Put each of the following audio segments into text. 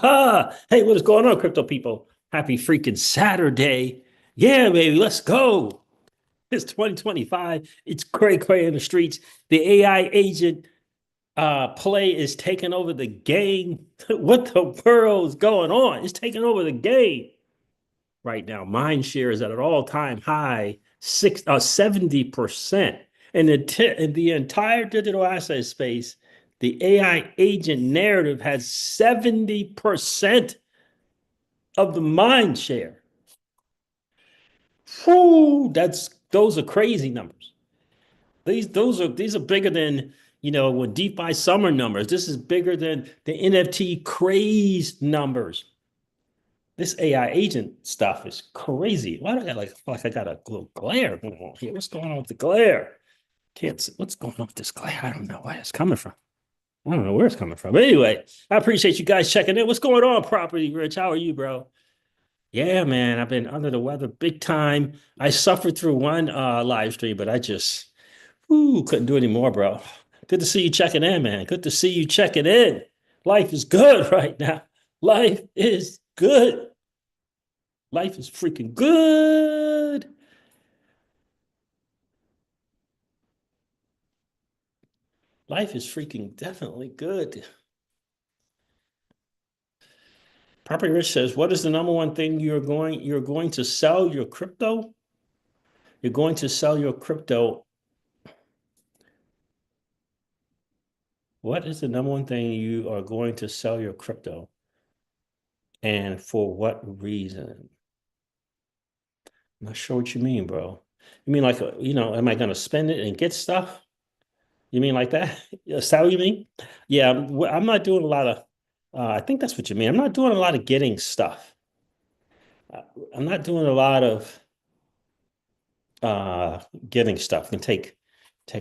Hey, what is going on, crypto people? Happy freaking Saturday. Yeah, baby, let's go. It's 2025. It's cray cray in the streets. The AI agent play is taking over the game. What the world is going on? It's taking over the game right now. Mind share is at an all-time high, 70%. In the entire digital asset space, the AI agent narrative has 70% of the mind share. Whew, those are crazy numbers. These are bigger than when DeFi summer numbers. This is bigger than the NFT craze numbers. This AI agent stuff is crazy. Why do I got like I got a little glare going on here? What's going on with the glare? Can't see, what's going on with this glare? I don't know where it's coming from. I don't know where it's coming from. But anyway, I appreciate you guys checking in. What's going on, Property Rich? How are you, bro? Yeah, man, I've been under the weather big time. I suffered through one live stream, but I just couldn't do any more, bro. Good to see you checking in, man. Good to see you checking in. Life is good right now. Life is good. Life is freaking good. Life is freaking definitely good. Property Rich says, "What is the number one thing you're going to sell your crypto? You're going to sell your crypto. What is the number one thing you are going to sell your crypto? And for what reason?" I'm not sure what you mean, bro. You mean like, am I going to spend it and get stuff? You mean like that? Is that what you mean? Yeah, I'm not doing a lot of, I think that's what you mean. I'm not doing a lot of getting stuff. Uh, I'm not doing a lot of uh, getting stuff. I can take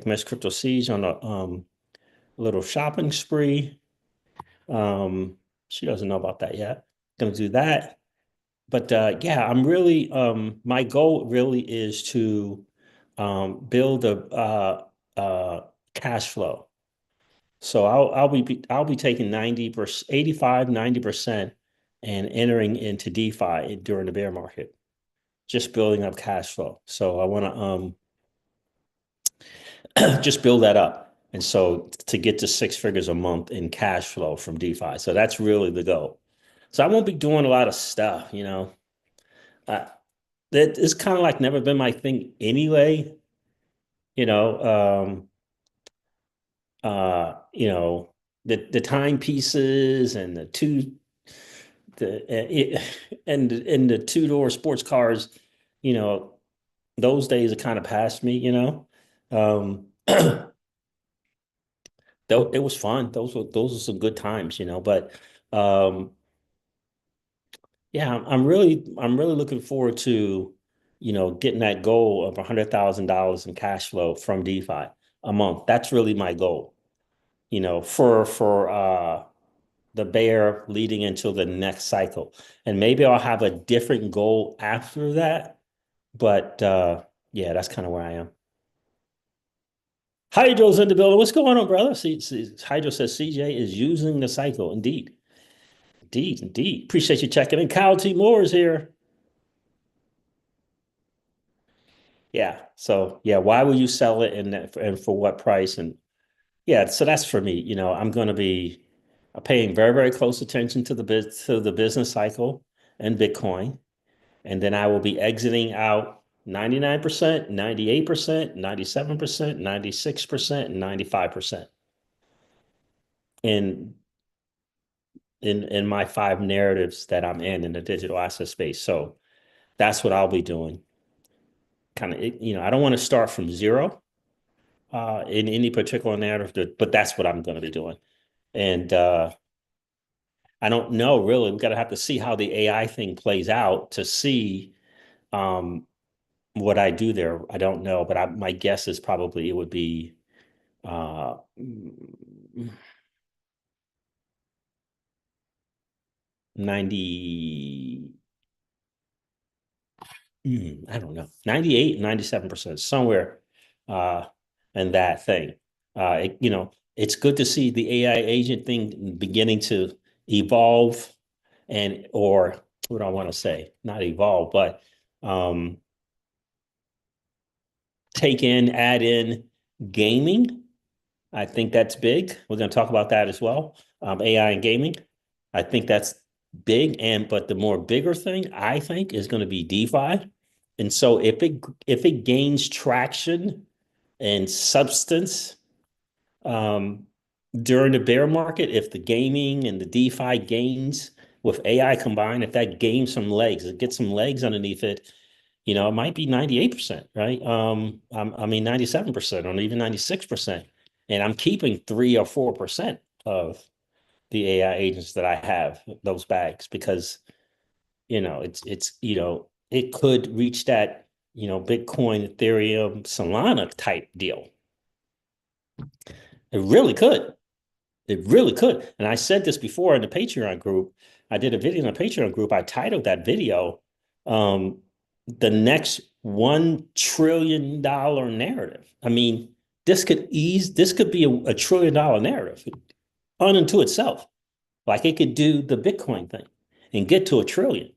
Miss CryptoCeej on a little shopping spree. She doesn't know about that yet. Gonna do that. But yeah, I'm really my goal really is to build a cash flow. So I'll be taking 90%, 85, 90% and entering into DeFi during the bear market, just building up cash flow. So I want to just build that up. And so to get to six figures a month in cash flow from DeFi. So that's really the goal. So I won't be doing a lot of stuff. Uh, that is kind of like never been my thing anyway. You know, you know, the timepieces and the and the two-door sports cars, you know, those days are kind of past me. Um, though it was fun. Those were some good times. But um, yeah, I'm really looking forward to, getting that goal of $100,000 in cash flow from DeFi a month. That's really my goal, for the bear leading into the next cycle. And maybe I'll have a different goal after that. But yeah, that's kind of where I am. Hydro's in the building. What's going on, brother? Hydro says CJ is using the cycle. Indeed. Indeed, indeed. Appreciate you checking in. Kyle T. Moore is here. Yeah. So yeah, why will you sell it and for what price? And yeah, so that's for me. I'm going to be paying very, very close attention to the business cycle and Bitcoin. And then I will be exiting out 99%, 98%, 97%, 96%, and 95% in in my five narratives that I'm in the digital asset space. So that's what I'll be doing. Kind of, I don't want to start from zero in any particular narrative, but that's what I'm going to be doing. And I don't know really. We've got to have to see how the AI thing plays out to see um, what I do there. I don't know, but my guess is probably it would be uh, 90, I don't know, 98, 97%, somewhere uh, in that thing. It's good to see the AI agent thing beginning to evolve. and or what do I want to say? Not evolve, but um, add in gaming. I think that's big. We're going to talk about that as well. AI and gaming. I think that's big. But the more bigger thing I think is going to be DeFi. And so if it gains traction and substance um, during the bear market, if the gaming and the DeFi gains with AI combined, if that gains some legs, it gets some legs underneath it, it might be 98%, right? I mean 97% or even 96%. And I'm keeping 3 or 4% of the AI agents that I have, those bags, because it could reach that, Bitcoin, Ethereum, Solana type deal. It really could. It really could. And I said this before in the Patreon group. I did a video in the Patreon group. I titled that video, um, The Next $1 trillion Narrative. I mean, this could be a $1 trillion narrative unto itself. Like it could do the Bitcoin thing and get to 1 trillion.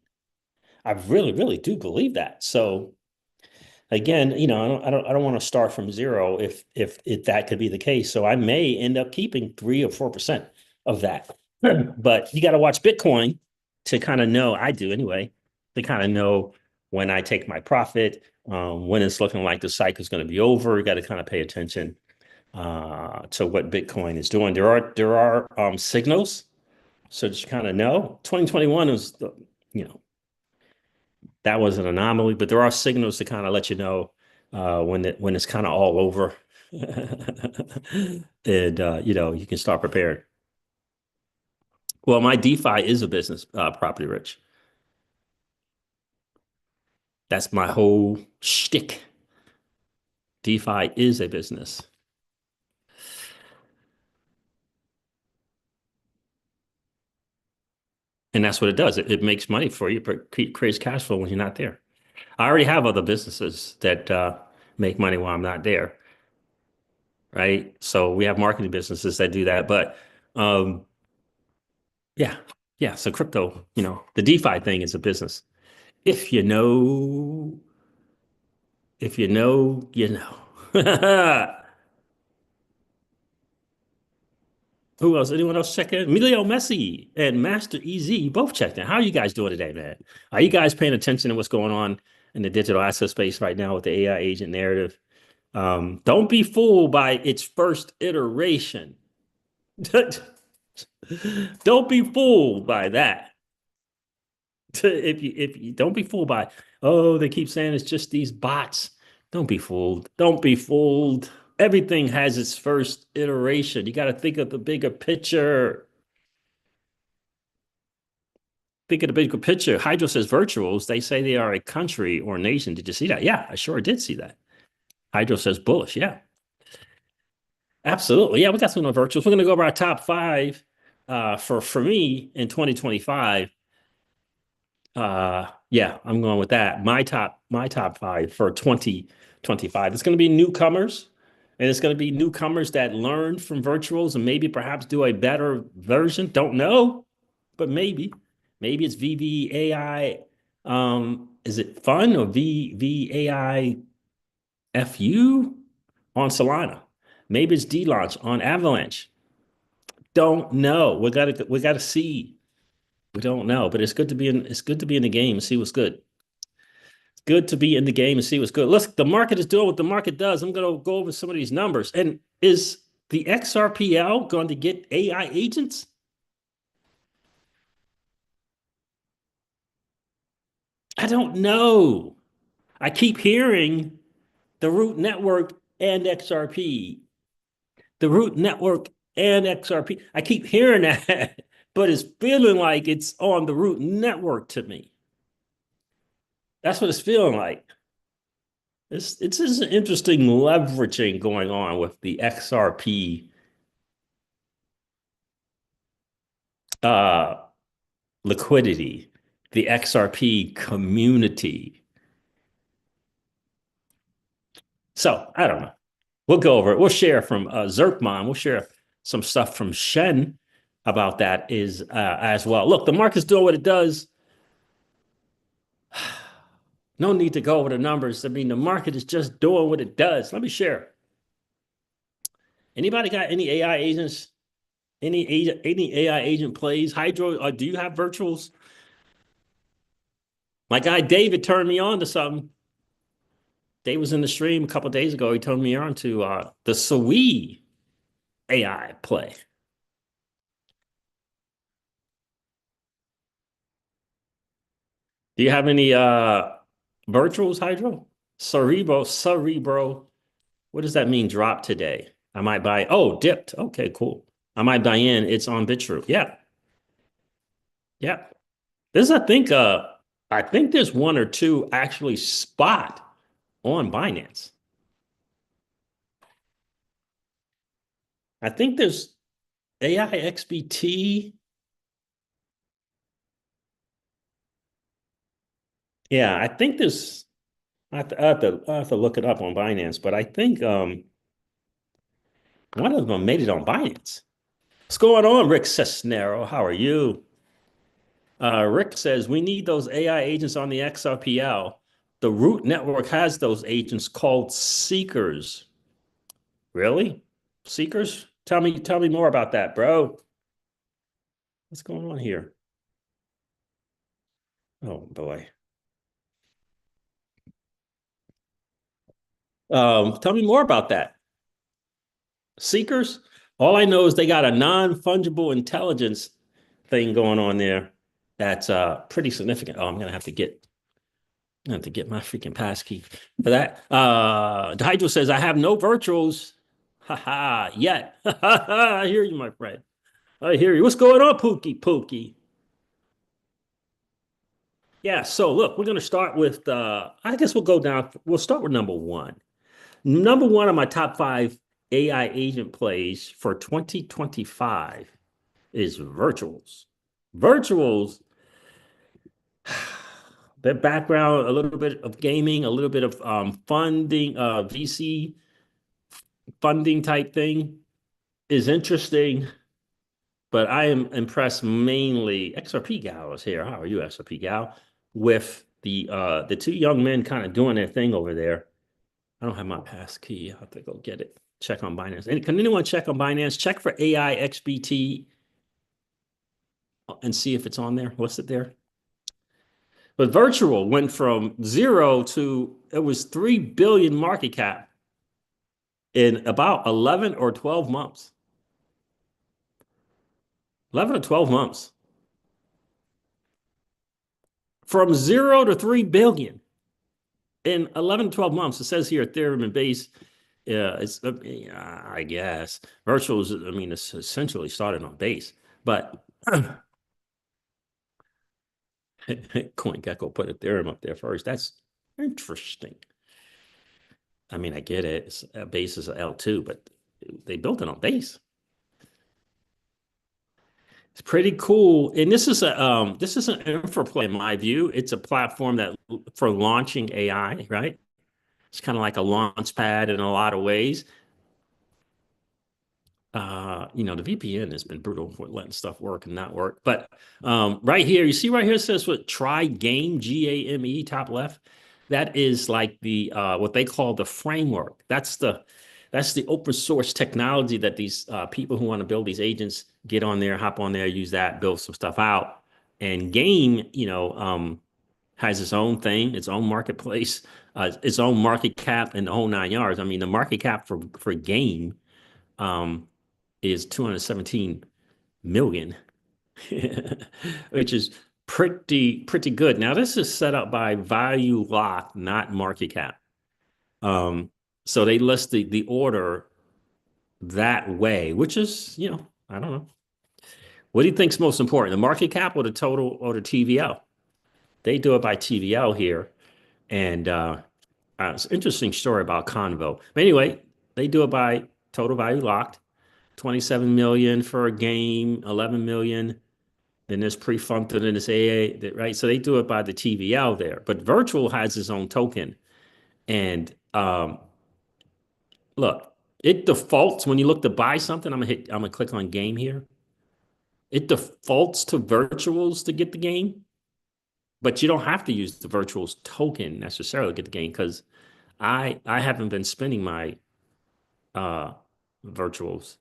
I really, really do believe that. So again, I don't want to start from zero if that could be the case. So I may end up keeping 3 or 4% of that. But you got to watch Bitcoin to kind of know, I do anyway, to kind of know when I take my profit, when it's looking like the cycle is going to be over. You got to kind of pay attention to what Bitcoin is doing. There are signals, so that you kind of know. 2021 was that was an anomaly, but there are signals to kind of let you know when it's kind of all over, and you can start preparing. Well, my DeFi is a business, property rich. That's my whole shtick. DeFi is a business, and that's what it does. It makes money for you, but creates cash flow when you're not there. I already have other businesses that make money while I'm not there, right? So we have marketing businesses that do that, but um, yeah, yeah. So crypto, the DeFi thing is a business. If you know, if you know, you know. Who else? Anyone else check in? Emilio Messi and Master EZ both checked in. How are you guys doing today, man? Are you guys paying attention to what's going on in the digital asset space right now with the AI agent narrative? Don't be fooled by its first iteration. Don't be fooled by that. If you don't be fooled by, oh, they keep saying it's just these bots. Don't be fooled. Don't be fooled. Everything has its first iteration. You got to think of the bigger picture. Think of the bigger picture. Hydro says virtuals. They say they are a country or nation. Did you see that? Yeah, I sure did see that. Hydro says bullish. Yeah, absolutely. Yeah, we got some of the virtuals. We're going to go over our top five for me in 2025. Yeah, I'm going with that. My top five for 2025. It's going to be newcomers, and it's going to be newcomers that learn from virtuals and maybe perhaps do a better version. Don't know, but maybe it's VVAI. Is it fun or VVAI FU on Solana? Maybe it's D launch on Avalanche. Don't know. We gotta see. We don't know, but it's good to be in the game and see what's good. Good to be in the game and see what's good. Look, the market is doing what the market does. I'm going to go over some of these numbers. And is the XRPL going to get AI agents? I don't know. I keep hearing the root network and XRP, the root network and XRP. I keep hearing that, but it's feeling like it's on the root network to me. That's what it's feeling like. It's just an interesting leveraging going on with the XRP uh, liquidity, the XRP community. So I don't know. We'll go over it. We'll share from Zerkmon. We'll share some stuff from Shen. about that is as well. Look, the market's doing what it does. No need to go over the numbers. I mean, the market is just doing what it does. Let me share. Anybody got any AI agents? Any AI agent plays? Hydro, do you have virtuals? My guy David turned me on to something. Dave was in the stream a couple of days ago. He turned me on to the Sui AI play. Do you have any virtuals, Hydro? Cerebro. What does that mean? Drop today. I might buy. Oh, dipped. Okay, cool. I might buy in. It's on BitTrue. Yeah, yeah. There's, I think there's one or two actually spot on Binance. I think there's AIXBT. Yeah, I think there's. I have to look it up on Binance, but I think one of them made it on Binance. What's going on, Rick Cisnero? How are you? Rick says we need those AI agents on the XRPL. The root network has those agents called seekers. Really? Seekers? Tell me more about that, bro. What's going on here? Oh boy. Tell me more about that. Seekers? All I know is they got a non-fungible intelligence thing going on there that's pretty significant. Oh, I have to get my freaking passkey for that. Hydro says I have no virtuals. Haha, yet. I hear you, my friend. I hear you. What's going on, Pookie? Yeah, so look, we're gonna start with I guess we'll start with number one. Number one on my top five AI agent plays for 2025 is virtuals. Virtuals, their background, a little bit of gaming, a little bit of funding, VC funding type thing is interesting, but I am impressed mainly. XRP Gal is here. How are you, XRP Gal? With the two young men kind of doing their thing over there. I don't have my pass key. I have to go get it. Check on Binance. Can anyone check on Binance? Check for AI XBT and see if it's on there. What's it there? But virtual went from zero to it was 3 billion market cap in about 11 or 12 months. 11 or 12 months. From zero to 3 billion in 11 to 12 months. It says here Ethereum and base. Yeah, I guess virtual is, I mean, it's essentially started on base, but CoinGecko put Ethereum up there first. That's interesting. I mean, I get it. Base is a L2, but they built it on base. It's pretty cool. And this is an infra play in my view. It's a platform that for launching AI, right? It's kind of like a launch pad in a lot of ways. The VPN has been brutal for letting stuff work and not work. But right here, you see right here it says what try game GAME top left. That is like the what they call the framework. That's the open source technology that these people who want to build these agents get on there, hop on there, use that, build some stuff out. And game, has its own thing, its own marketplace, its own market cap, and the whole nine yards. I mean, the market cap for game. Is 217 million, which is pretty good. Now, this is set up by value lock, not market cap. So they list the order that way, which is, I don't know. What do you think's most important, the market cap or the total or the TVL? They do it by TVL here. And it's an interesting story about Convo. But anyway, they do it by total value locked. 27 million for a game, 11 million. Then there's pre-funded and this AA, right? So they do it by the TVL there. But virtual has its own token. And look, it defaults when you look to buy something. I'm gonna click on game here. it defaults to virtuals to get the game, but you don't have to use the virtuals token necessarily to get the game because I haven't been spending my uh virtuals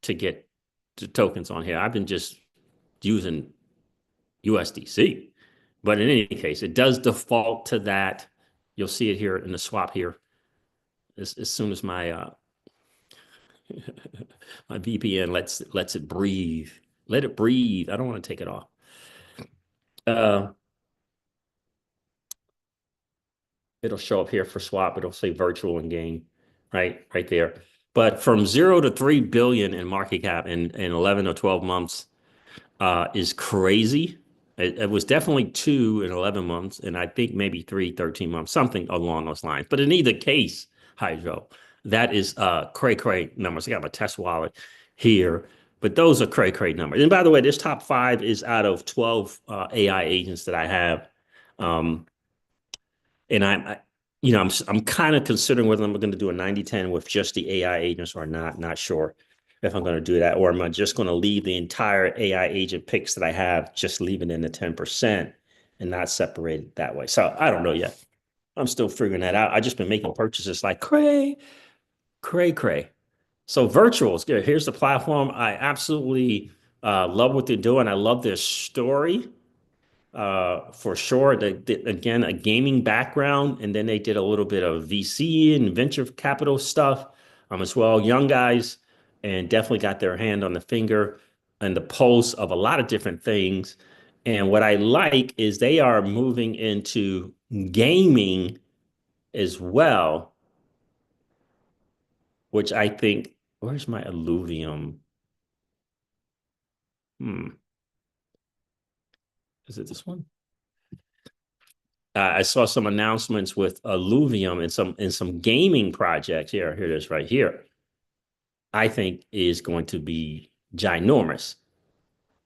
to get the tokens on here. I've been just using USDC. But in any case, it does default to that. You'll see it here in the swap here as soon as my my VPN lets it breathe. Let it breathe. I don't want to take it off. Uh, it'll show up here for swap. It'll say virtual in game, right there. But from 0 to 3 billion in market cap in 11 or 12 months is crazy. It was definitely 2 in 11 months, and I think maybe 13 months, something along those lines. But in either case, Hydro, that is cray numbers. I got my test wallet here, but those are cray numbers. And by the way, this top five is out of 12 AI agents that I have. Um, and I'm kind of considering whether I'm going to do a 90-10 with just the AI agents or not sure if I'm going to do that, or am I just going to leave the entire AI agent picks that I have, just leave it in the 10% and not separate it that way. So I don't know yet. I'm still figuring that out. I just been making purchases like cray. So virtuals, here's the platform. I absolutely love what they're doing. I love their story for sure. They did, again, a gaming background, and then they did a little bit of VC and venture capital stuff as well. Young guys, and definitely got their hand on the finger and the pulse of a lot of different things. And what I like is they are moving into gaming as well, which I think, where's my alluvium? Hmm, is it this one? I saw some announcements with Alluvium and some gaming projects. Here it is right here. I think is going to be ginormous.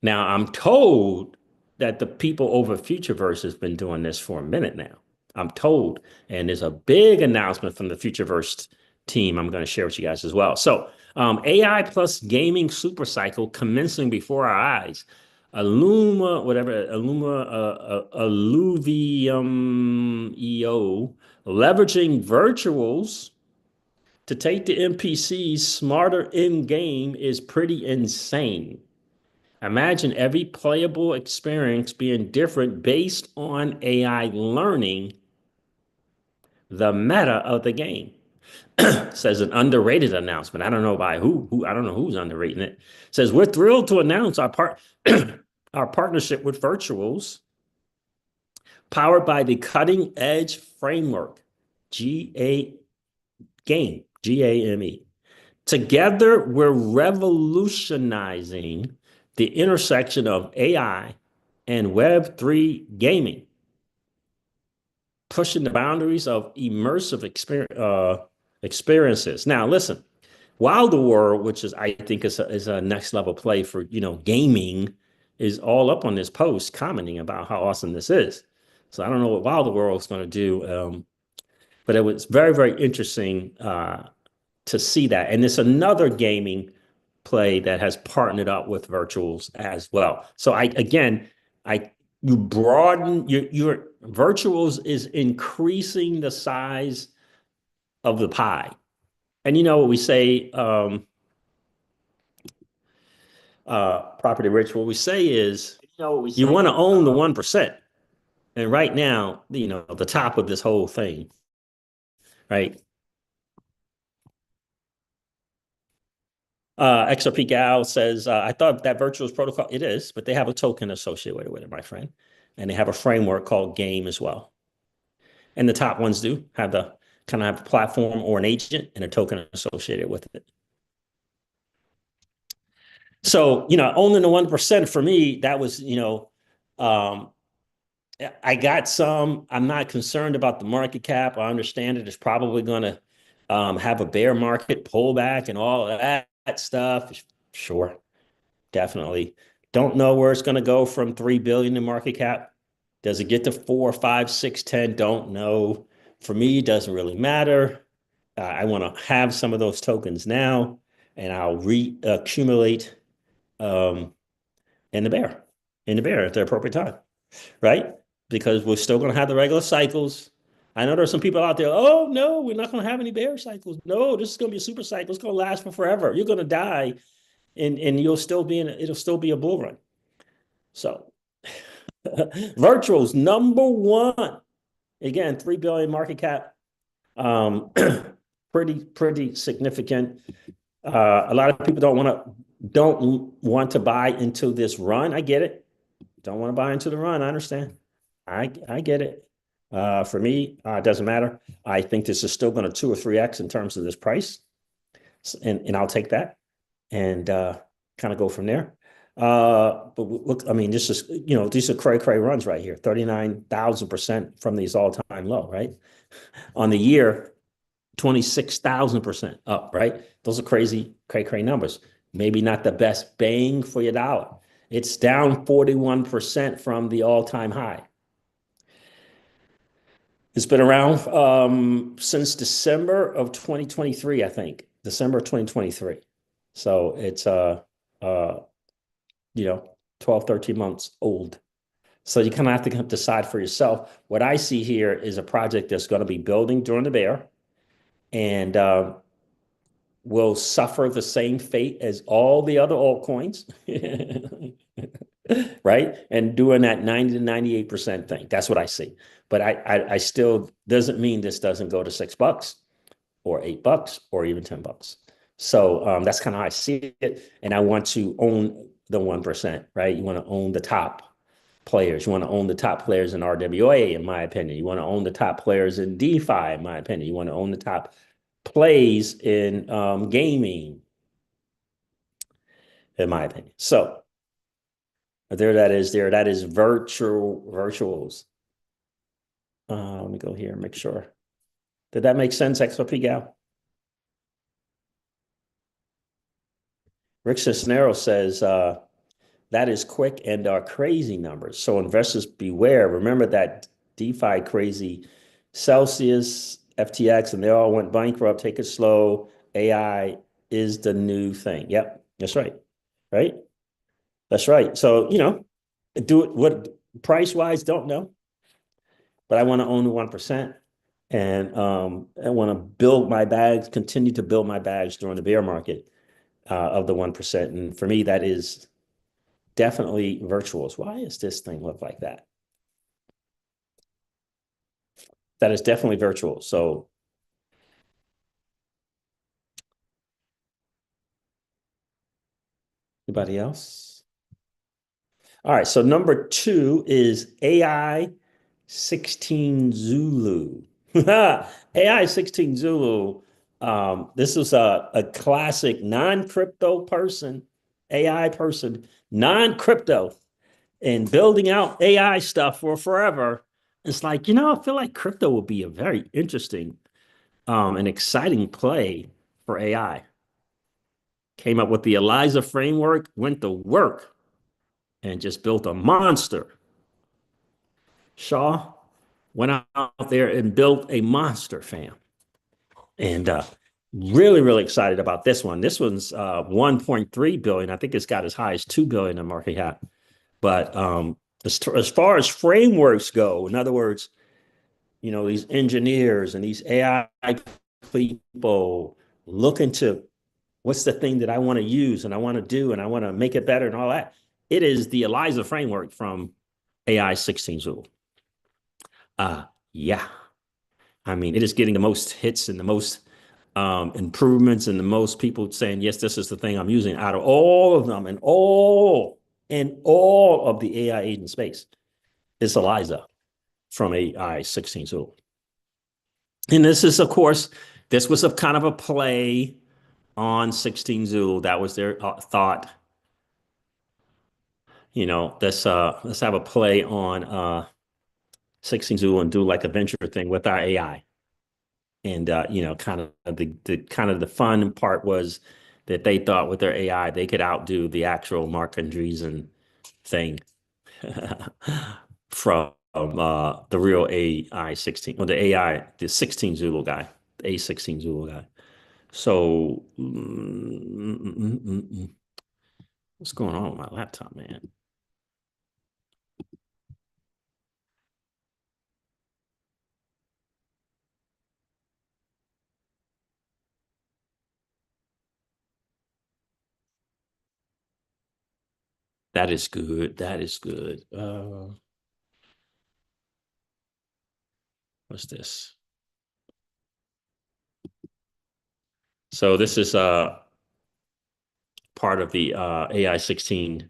Now I'm told that the people over Futureverse has been doing this for a minute now. I'm told, and there's a big announcement from the Futureverse team I'm going to share with you guys as well. So AI plus gaming super cycle commencing before our eyes. Alluvium EO, leveraging virtuals to take the NPCs smarter in game is pretty insane. Imagine every playable experience being different based on AI learning the meta of the game. Says an underrated announcement. I don't know by who I don't know who's underrating it. Says we're thrilled to announce our partnership with Virtuals, powered by the cutting edge framework, GA GAME. Together, we're revolutionizing the intersection of AI and Web3 gaming, pushing the boundaries of immersive experiences. Now, listen, Wild World, which is I think is a next level play for gaming, is all up on this post commenting about how awesome this is. So I don't know what Wild World is going to do, but it was very interesting to see that. And it's another gaming play that has partnered up with virtuals as well. So I you broaden your virtuals is increasing the size of the pie. And you know what we say, property rich, what we say is you want to own the 1%. And right now, the top of this whole thing, right? XRP Gal says, I thought that virtuals protocol, it is, but they have a token associated with it, my friend. And they have a framework called Game as well. And the top ones do have the kind of have a platform or an agent and a token associated with it. So, owning the 1% for me, that was, um, I got some. I'm not concerned about the market cap. I understand it is probably going to have a bear market pullback and all of that stuff. Sure, definitely. Don't know where it's going to go from 3 billion in market cap. Does it get to 4, 5, 6, 10? Don't know. For me, it doesn't really matter. I want to have some of those tokens now, and I'll reaccumulate in the bear at the appropriate time, right? Because we're still going to have the regular cycles. I know there's some people out there, oh, no, we're not going to have any bear cycles. No, this is going to be a super cycle. It's going to last for forever. You're going to die and you'll still be it'll still be a bull run. So virtuals, number one. Again, 3 billion market cap. Um, pretty significant. A lot of people don't want to buy into this run. I get it. Don't want to buy into the run. I understand. I get it. For me, it doesn't matter. I think this is still going to 2 or 3x in terms of this price, and I'll take that and kind of go from there. But look, I mean, this is these are cray runs right here, 39,000% from these all time low, right? On the year, 26,000% up, right? Those are cray numbers. Maybe not the best bang for your dollar. It's down 41% from the all-time high. It's been around since December of 2023, I think. December of 2023. So it's uh 12, 13 months old. So you kind of have to decide for yourself. What I see here is a project that's going to be building during the bear and will suffer the same fate as all the other altcoins, right? And doing that 90 to 98% thing. That's what I see. But I still doesn't mean this doesn't go to $6 or $8 or even $10. So that's kind of how I see it. And I want to own the 1%, right? You want to own the top players. You want to own the top players in RWA, in my opinion. You want to own the top players in DeFi, in my opinion. You want to own the top plays in gaming, in my opinion. So there that is there. That is virtuals. Let me go here and make sure. Did that make sense, XRP Gal? Rick Cisneros says that is quick and are crazy numbers. So investors beware. Remember that DeFi crazy Celsius, FTX, and they all went bankrupt. Take it slow. AI is the new thing. Yep, that's right. Right? That's right. So, do it what price wise, don't know. But I want to own the 1%. And I want to build my bags, continue to build my bags during the bear market of the 1%. And for me, that is definitely virtuals. Why does this thing look like that? That is definitely virtual. So anybody else? All right. So number 2 is AI 16 Zulu. AI 16 Zulu. This is a classic non-crypto person, AI person, non-crypto, and building out AI stuff for forever. It's like, I feel like crypto will be a very interesting and exciting play for AI. Came up with the ELIZA framework, went to work, and just built a monster. Shaw went out there and built a monster, fam. And really excited about this one. This one's 1.3 billion. I think it's got as high as 2 billion in market cap. But as far as frameworks go, in other words, these engineers and these AI people looking to what's the thing that I want to use and I want to do and I want to make it better and all that. It is the ELIZA framework from AI 16 Zulu. Yeah. I mean, it is getting the most hits and the most improvements and the most people saying, yes, this is the thing I'm using out of all of them and all of the AI agent space. It's ELIZA from AI 16 Zulu. And this is, of course, this was a kind of a play on 16 Zulu. That was their thought. Let's have a play on 16 Zulu and do like a venture thing with our AI. And kind of the fun part was that they thought with their AI they could outdo the actual Mark Andreessen thing from the real AI 16 or the 16 Zulu guy, the A16 Zulu guy. So what's going on with my laptop, man? That is good. That is good. What's this? So this is part of the AI 16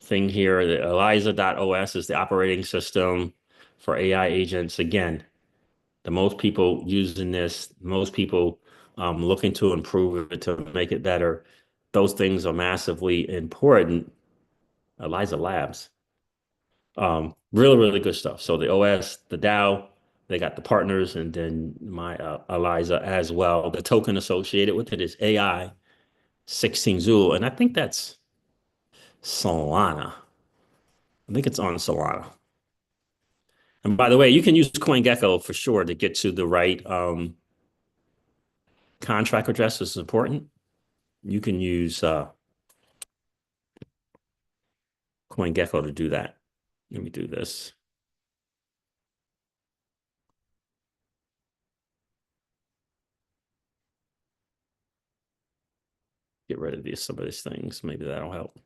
thing here. The Eliza.os is the operating system for AI agents. Again, the most people using this, most people looking to improve it to make it better. Those things are massively important. Eliza Labs. Really, really good stuff. So the OS, the DAO, they got the partners, and then my Eliza as well. The token associated with it is AI 16 Zulu, and I think that's Solana. I think it's on Solana. And by the way, you can use CoinGecko for sure to get to the right contract address. This is important. You can use CoinGecko to do that. Let me do this. Get rid of some of these things. Maybe that'll help.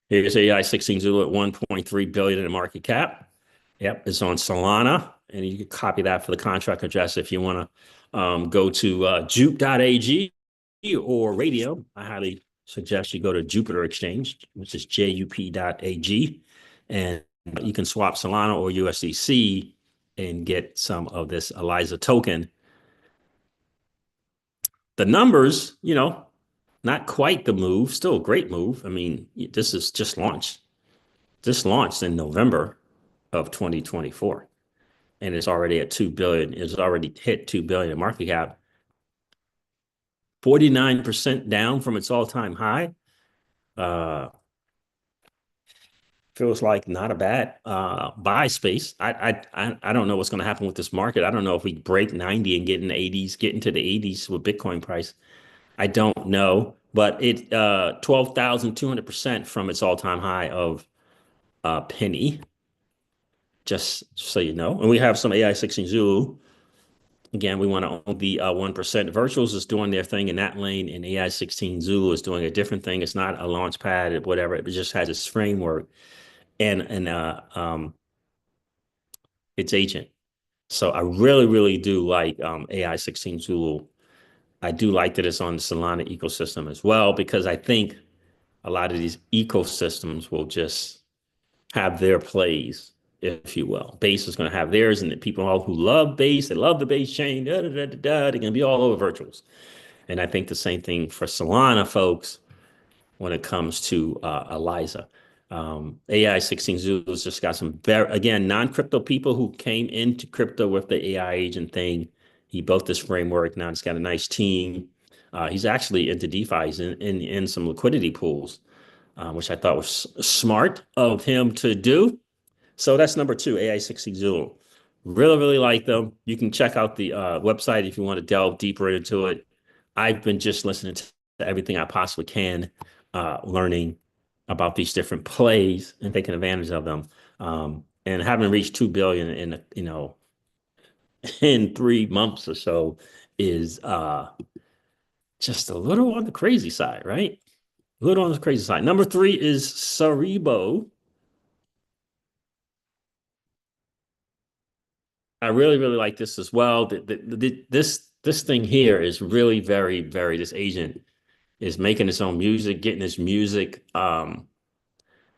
Here's AI 16 Zulu at 1.3 billion in market cap. Yep, it's on Solana, and you can copy that for the contract address if you want to go to jupe.ag or Radium. I highly suggest you go to Jupiter Exchange, which is jup.ag, and you can swap Solana or USDC and get some of this Eliza token. The numbers, not quite the move, still a great move. I mean, this is just launched. This launched in November of 2024, and it's already at 2 billion. It's already hit 2 billion in market cap. 49% down from its all-time high. Feels like not a bad buy space. I don't know what's going to happen with this market. I don't know if we break 90 and get in the 80s, get into the 80s with Bitcoin price. I don't know, but it 12,200% from its all-time high of penny. Just so you know. And we have some AI 16 Zulu. Again, we want to own the 1%. Virtuals is doing their thing in that lane, and AI 16 Zulu is doing a different thing. It's not a launch pad, whatever. It just has its framework and its agent. So I really, really do like AI 16 Zulu. I do like that it's on the Solana ecosystem as well, because I think a lot of these ecosystems will just have their plays, if you will. Base is going to have theirs, and the people all who love Base, they love the Base chain, they're going to be all over virtuals. And I think the same thing for Solana folks when it comes to Eliza. AI 16 Zulu's just got some very, again, non-crypto people who came into crypto with the AI agent thing. He built this framework. Now he's got a nice team. He's actually into DeFi. He's in some liquidity pools, which I thought was smart of him to do. So that's number two, AI 16 Zulu. Really, really like them. You can check out the website if you want to delve deeper into it. I've been just listening to everything I possibly can, learning about these different plays and taking advantage of them. And having reached 2 billion in, in 3 months or so is just a little on the crazy side, right? A little on the crazy side. Number three is Cerebo. I really, really like this as well. This thing here is really very, very, this agent is making his own music, getting his music put on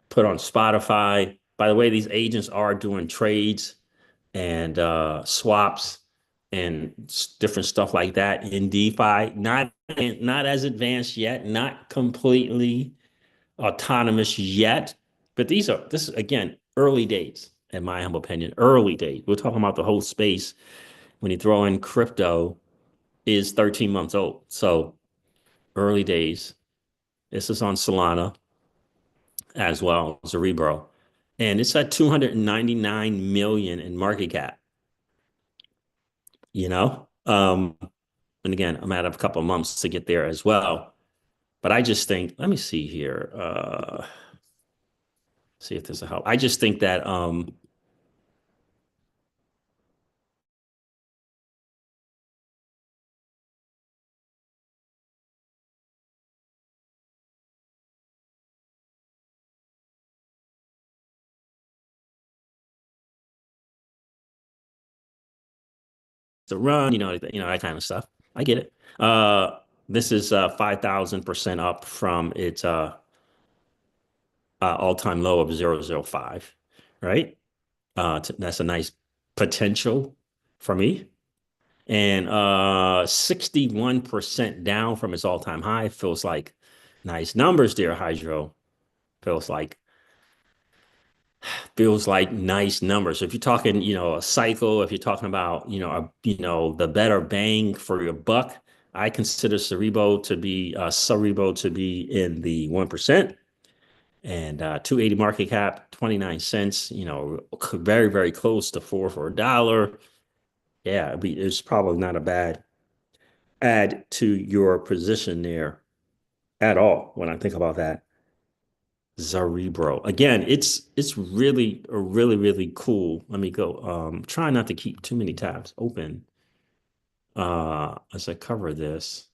Spotify. By the way, these agents are doing trades and swaps and different stuff like that in DeFi. Not as advanced yet, not completely autonomous yet, but this is again early days, in my humble opinion. Early days. We're talking about the whole space when you throw in crypto is 13 months old. So early days. This is on Solana as well, Cerebro. And it's at 299 million in market cap, you know? And again, I'm at a couple of months to get there as well. But I just think, let me see here. See if there's a help. I just think that a run, that kind of stuff. I get it. This is 5,000% up from its all-time low of 0.005, right? That's a nice potential for me. And 61% down from its all-time high feels like nice numbers there, Hydro. Feels like nice numbers. So if you're talking, a cycle, if you're talking about, the better bang for your buck, I consider Cerebro to be in the 1%, and 280 market cap, 29 cents, very, very close to four for a dollar. Yeah, it's probably not a bad add to your position there at all when I think about that. Cerebro. Again, it's really cool. Let me go. Try not to keep too many tabs open as I cover this.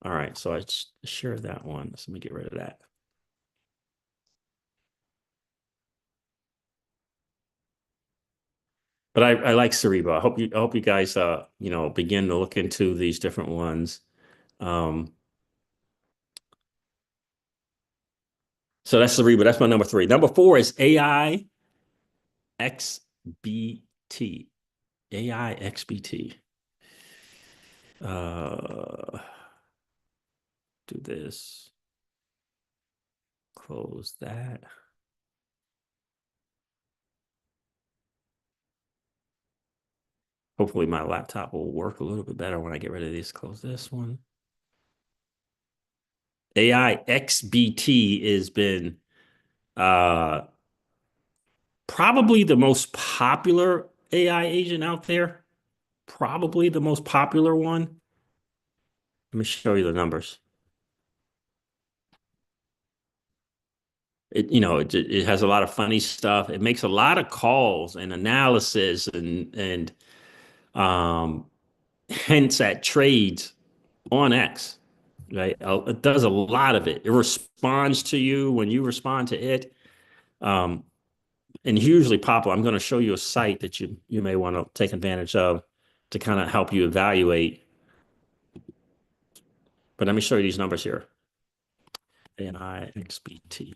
All right, so I shared that one. So let me get rid of that. But I like Cerebro. I hope you guys begin to look into these different ones. Um, so that's Cerebro. That's my number three. Number four is AI XBT. AI XBT. Uh, do this. Close that. Hopefully my laptop will work a little bit better when I get rid of this. Close this one. AI XBT has been uh, probably the most popular AI agent out there. Probably the most popular one. Let me show you the numbers. It has a lot of funny stuff. It makes a lot of calls and analysis and um, hints at trades on X, right? It does a lot of it. It responds to you when you respond to it. Um, and hugely popular. I'm going to show you a site that you may want to take advantage of to kind of help you evaluate. But let me show you these numbers here. ANIXBT.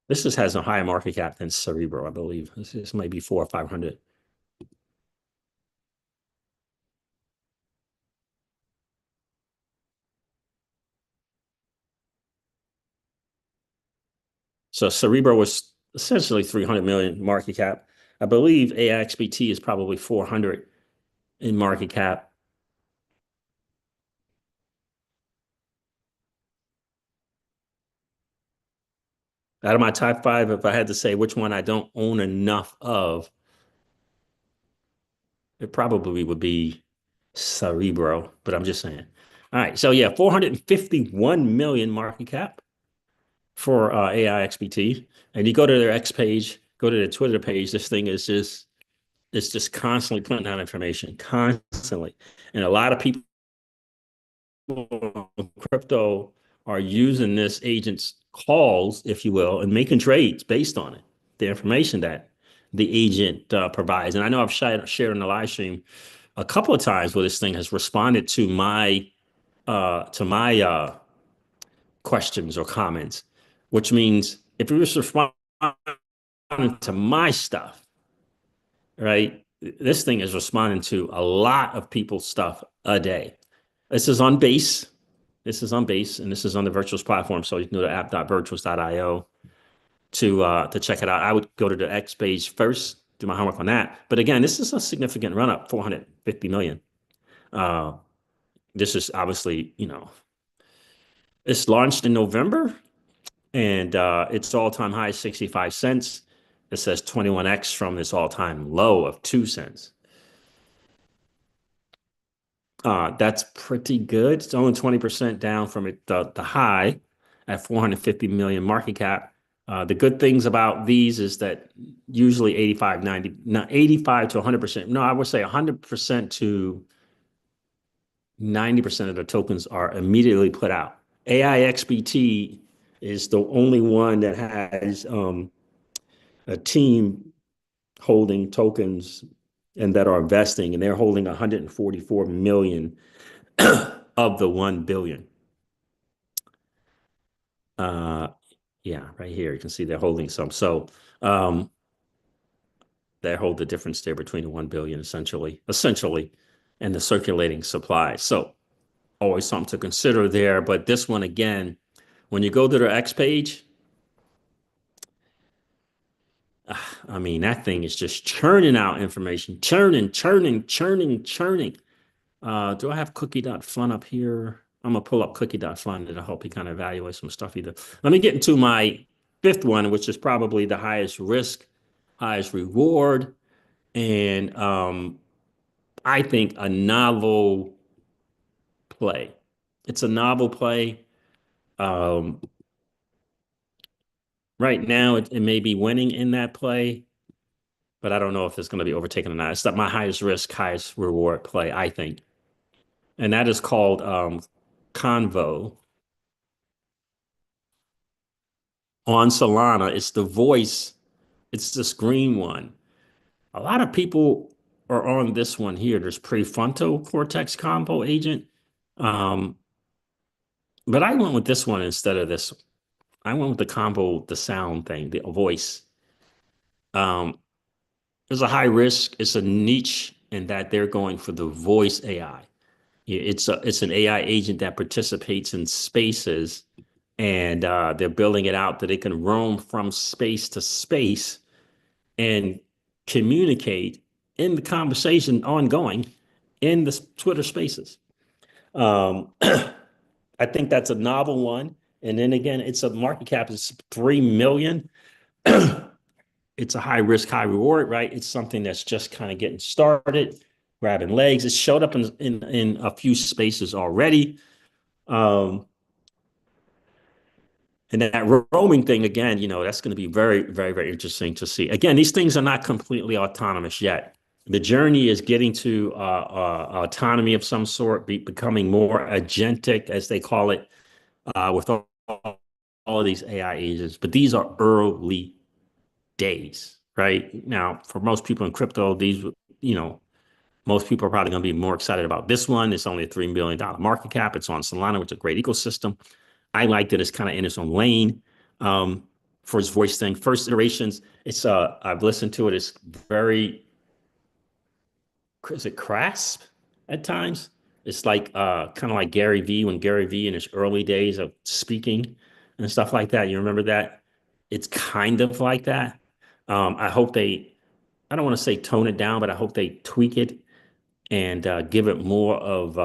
Has a higher market cap than Cerebro, I believe. This might be 400 or 500. So Cerebro was essentially 300 million market cap. I believe AIXBT is probably 400 in market cap. Out of my top five, if I had to say which one I don't own enough of, it probably would be Cerebro, but I'm just saying. All right, so yeah, 451 million market cap for AIXBT. And you go to their X page, go to their Twitter page, this thing is just it's just constantly putting out information, constantly. And a lot of people in crypto are using this agent's calls, if you will, and making trades based on it, the information that the agent provides. And I know I've shared in the live stream a couple of times where this thing has responded to my questions or comments, which means if it was responding to my stuff, right, this thing is responding to a lot of people's stuff a day. This is on base. This is on base, and this is on the Virtuals platform. So you can go to app.virtuals.io to check it out. I would go to the X page first, do my homework on that. But again, this is a significant run up, 450 million. Uh, this is obviously, it's launched in November, and its all-time high is 65 cents. It says 21x from its all-time low of 2 cents. That's pretty good. It's only 20% down from the high at 450 million market cap. The good things about these is that usually 85, 90, not 85 to 100%. No, I would say 100% to 90% of the tokens are immediately put out. AIXBT is the only one that has a team holding tokens and that are investing, and they're holding 144 million of the 1 billion. Uh, yeah, right here you can see they're holding some. So they hold the difference there between the 1 billion essentially, and the circulating supply. So always something to consider there. But this one again, when you go to the X page, I mean, that thing is just churning out information, churning. Do I have cookie.fun up here? I'm gonna pull up cookie.fun to help you kind of evaluate some stuff either. Let me get into my fifth one, which is probably the highest risk, highest reward, and I think a novel play. It's a novel play. Um, right now, it may be winning in that play, but I don't know if it's going to be overtaken or not. It's not my highest risk, highest reward play, I think. And that is called Convo on Solana. It's the voice, it's this green one. A lot of people are on this one here. There's prefrontal cortex combo agent. Um, but I went with this one instead of this. I went with the combo, the sound thing, the voice. Um, there's a high risk. It's a niche in that they're going for the voice AI. It's an AI agent that participates in spaces, and they're building it out that it can roam from space to space and communicate in the conversation ongoing in the Twitter Spaces. I think that's a novel one. And then again, it's a market cap is 3 million. It's a high risk, high reward, right? It's something that's just kind of getting started, grabbing legs. It showed up in a few spaces already. Um, and that roaming thing, again, that's going to be very, very, very interesting to see. Again, these things are not completely autonomous yet. The journey is getting to autonomy of some sort, becoming more agentic, as they call it, with all of these AI agents. But these are early days, right? Now, for most people in crypto, most people are probably going to be more excited about this one. It's only a $3 billion market cap. It's on Solana, which is a great ecosystem. I like that it's kind of in its own lane for its voice thing. First iterations, I've listened to it. It's very, is it crisp at times? It's like kind of like Gary V when Gary V in his early days of speaking and stuff like that. You remember that? It's kind of like that. I hope I don't want to say tone it down, but I hope they tweak it and give it more of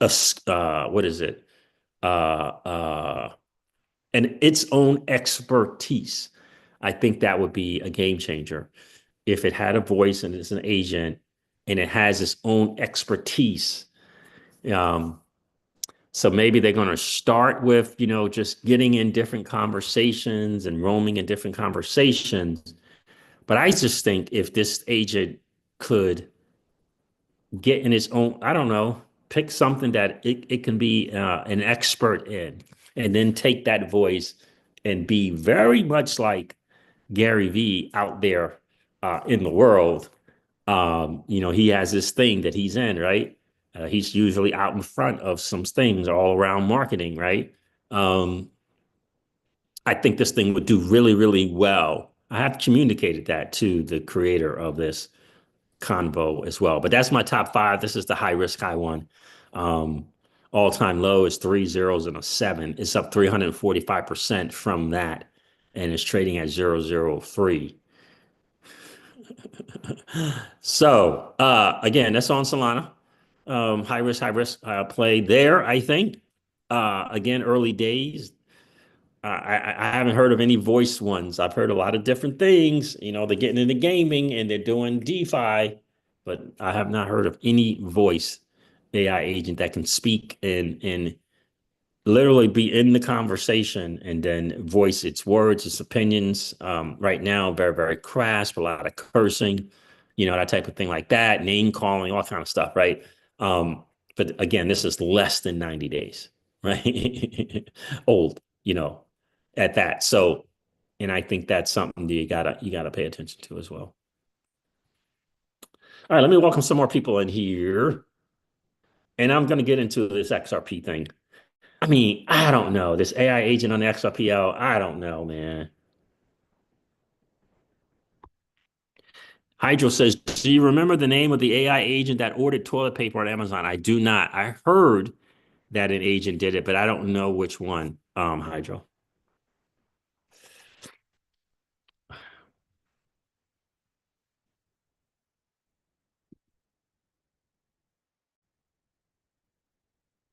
what is it? Uh, uh, and its own expertise. I think that would be a game changer if it had a voice and it's an agent and it has its own expertise. Um, so maybe they're going to start with, just getting in different conversations and roaming in different conversations. But I just think if this agent could get in its own, I don't know, pick something that it can be an expert in, and then take that voice and be very much like Gary Vee out there in the world. He has this thing that he's in, right? He's usually out in front of some things all around marketing, right? Um, I think this thing would do really, really well. I have communicated that to the creator of this convo as well. But that's my top five. This is the high risk, high one. Um, All time low is 3 zeros and a seven. It's up 345% from that, and it's trading at 0.003. So again, that's on Solana. High risk play there, I think. Again, early days. I haven't heard of any voice ones. I've heard a lot of different things. They're getting into gaming and they're doing DeFi, but I have not heard of any voice AI agent that can speak and literally be in the conversation and then voice its words, its opinions. Right now, very, very crass, a lot of cursing, that type of thing like that, name calling, all kind of stuff, right? Um, but again, this is less than 90 days, right? Old, at that. So, and I think that's something that you gotta pay attention to as well. All right, let me welcome some more people in here. And I'm gonna get into this XRP thing. I mean, I don't know. This AI agent on the XRPL, I don't know, man. Hydro says, do you remember the name of the AI agent that ordered toilet paper on Amazon? I do not. I heard that an agent did it, but I don't know which one, Hydro.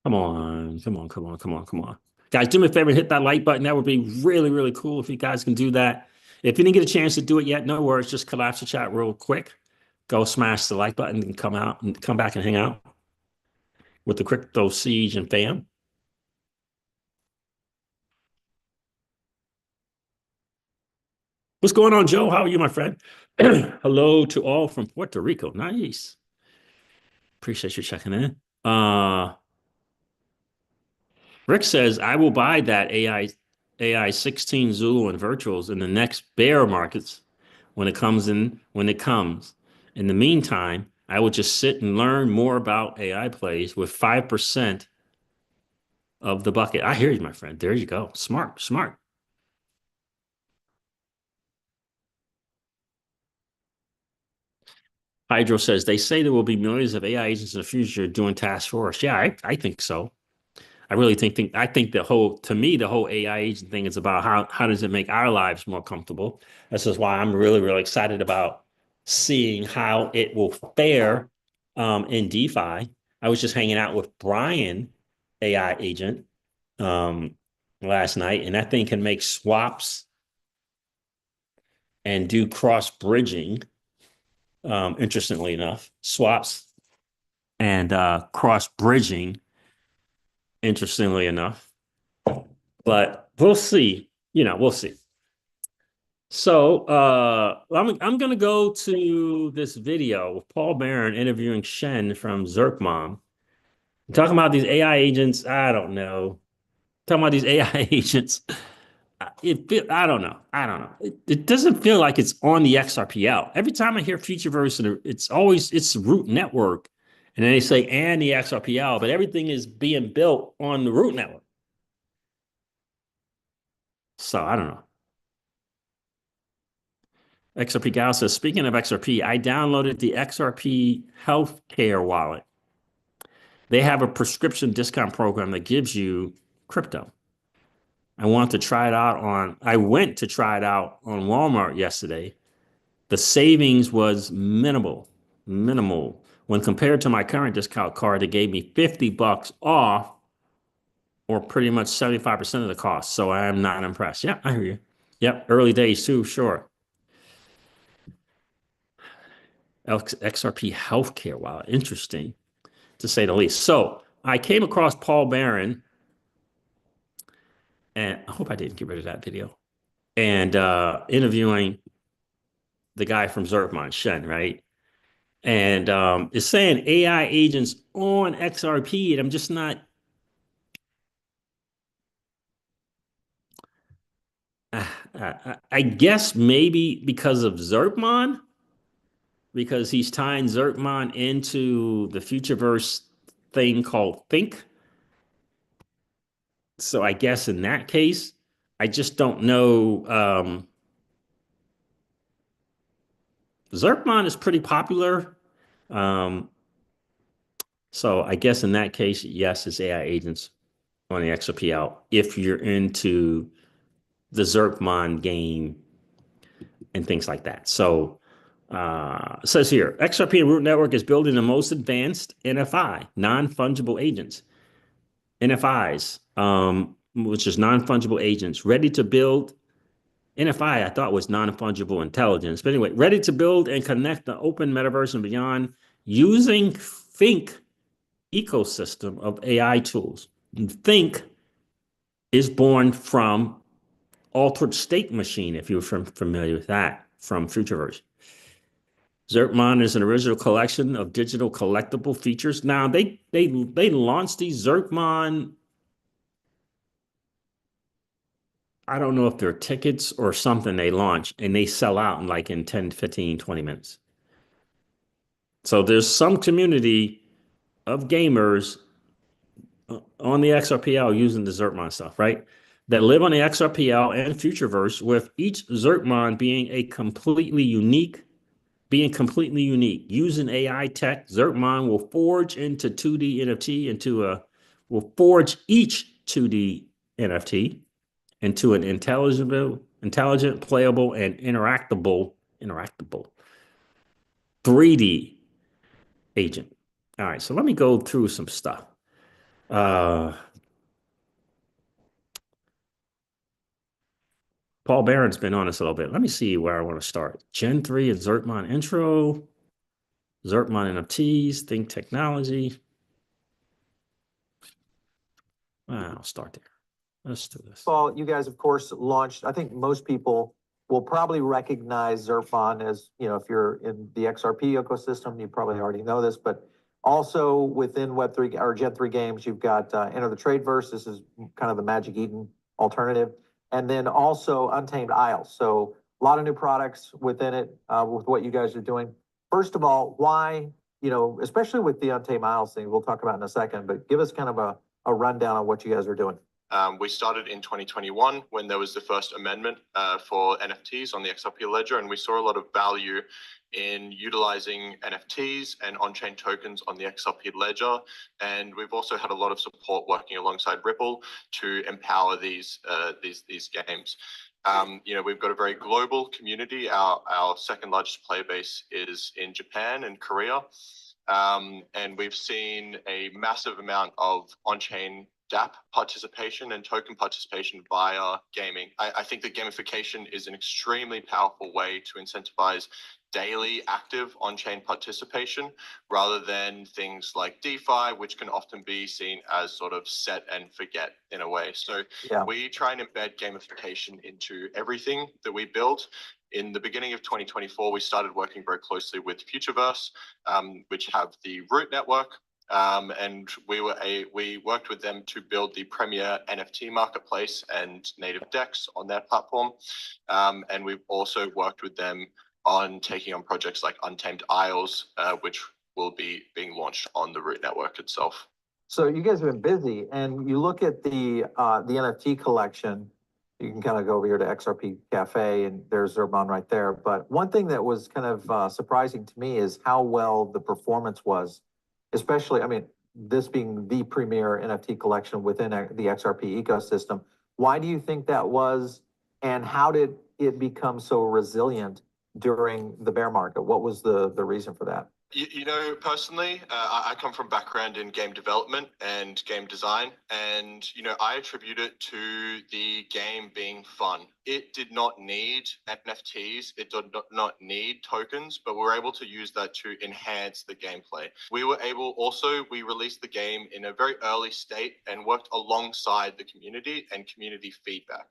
Come on, come on, come on, come on, come on. Guys, do me a favor, hit that like button. That would be really, really cool if you guys can do that. If you didn't get a chance to do it yet, no worries. Just collapse the chat real quick. Go smash the like button and come out and come back and hang out with the CryptoCeej and fam. What's going on, Joe? How are you, my friend? Hello to all from Puerto Rico. Nice. Appreciate you checking in. Rick says, I will buy that AI 16 Zulu and virtuals in the next bear markets when it comes. In the meantime, I will just sit and learn more about AI plays with 5% of the bucket. I hear you, my friend. There you go. Smart, smart. Hydro says, they say there will be millions of AI agents in the future doing tasks for us. Yeah, I think so. I really think to me, the whole AI agent thing is about how does it make our lives more comfortable. This is why I'm really, really excited about seeing how it will fare in DeFi. I was just hanging out with Brian, AI agent, um, last night, and that thing can make swaps and do cross bridging. Interestingly enough, swaps and cross bridging. Interestingly enough, but we'll see. We'll see. So I'm gonna go to this video with Paul Barron interviewing Shen from Zerkmom. Talking about these AI agents, I don't know. Talking about these AI agents, I don't know. I don't know. It doesn't feel like it's on the XRPL. Every time I hear Futureverse, it's root network, and then they say and the XRPL, but everything is being built on the root network. So I don't know. XRP Gal says, speaking of XRP, I downloaded the XRP healthcare wallet. They have a prescription discount program that gives you crypto. I went to try it out on Walmart yesterday. The savings was minimal. When compared to my current discount card, it gave me $50 off or pretty much 75% of the cost. So I am not impressed. Yeah, I hear you. Yep, early days too, sure. XRP healthcare, wow, interesting to say the least. So I came across Paul Barron, and I hope I didn't get rid of that video, and interviewing the guy from Zerkmon, Shen, right? And it's saying AI agents on XRP, and I'm just not. I guess maybe because of Zerkmon, because he's tying Zerkmon into the Futureverse thing called Think. So I guess in that case, I just don't know. Zerkmon is pretty popular. Um, so I guess in that case, yes, it's AI agents on the XRPL if you're into the Zerkmon game and things like that. So it says here, XRP and Root Network is building the most advanced NFI, non-fungible agents. NFIs, which is non-fungible agents, ready to build. NFI, I thought was non-fungible intelligence. But anyway, ready to build and connect the open metaverse and beyond using Think ecosystem of AI tools. Think is born from Altered State Machine, if you're familiar with that, from Futureverse. Zerpmon is an original collection of digital collectible features. Now they launched these Zerpmon. I don't know if they're tickets or something they launch and they sell out in like in 10, 15, 20 minutes. So there's some community of gamers on the XRPL using the Zerpmon stuff, right? That live on the XRPL and Futureverse, with each Zerpmon being completely unique. Using AI tech, Zerpmon will forge into 2D NFT will forge each 2D NFT into an intelligent, playable, and interactable 3D agent. All right, so let me go through some stuff. Paul Barron's been on us a little bit. Let me see where I want to start. Gen 3 and Zerpmon intro, Zerpmon NFTs, Think Technology. I'll start there. Let's do this. Well, you guys, of course, launched. I think most people will probably recognize Zerpmon as, if you're in the XRP ecosystem, you probably already know this, but also within Web3 or Gen 3 games, you've got Enter the Tradeverse. This is kind of the Magic Eden alternative. And then also Untamed Isles. So a lot of new products within it with what you guys are doing. First of all, why, especially with the Untamed Isles thing, we'll talk about in a second, but give us kind of a rundown on what you guys are doing. We started in 2021 when there was the first amendment for NFTs on the XRP ledger, and we saw a lot of value in utilizing NFTs and on-chain tokens on the XRP ledger. And we've also had a lot of support working alongside Ripple to empower these games. We've got a very global community. Our second largest player base is in Japan and Korea. And we've seen a massive amount of on-chain DApp participation and token participation via gaming. I think that gamification is an extremely powerful way to incentivize daily active on-chain participation rather than things like DeFi, which can often be seen as sort of set and forget in a way. So we try and embed gamification into everything that we build. In the beginning of 2024, we started working very closely with Futureverse, which have the Root network. And we worked with them to build the premier NFT marketplace and native DEX on their platform. And we've also worked with them on taking on projects like Untamed Isles, which will be being launched on the Root network itself. So you guys have been busy, and you look at the NFT collection. You can kind of go over here to XRP Cafe, and there's Zerpmon right there. But one thing that was kind of surprising to me is how well the performance was. Especially, this being the premier NFT collection within the XRP ecosystem. Why do you think that was, and how did it become so resilient during the bear market? What was the reason for that? Personally, I come from background in game development and game design, and I attribute it to the game being fun. It did not need NFTs, it did not need tokens, but we were able to use that to enhance the gameplay. We released the game in a very early state and worked alongside the community and community feedback.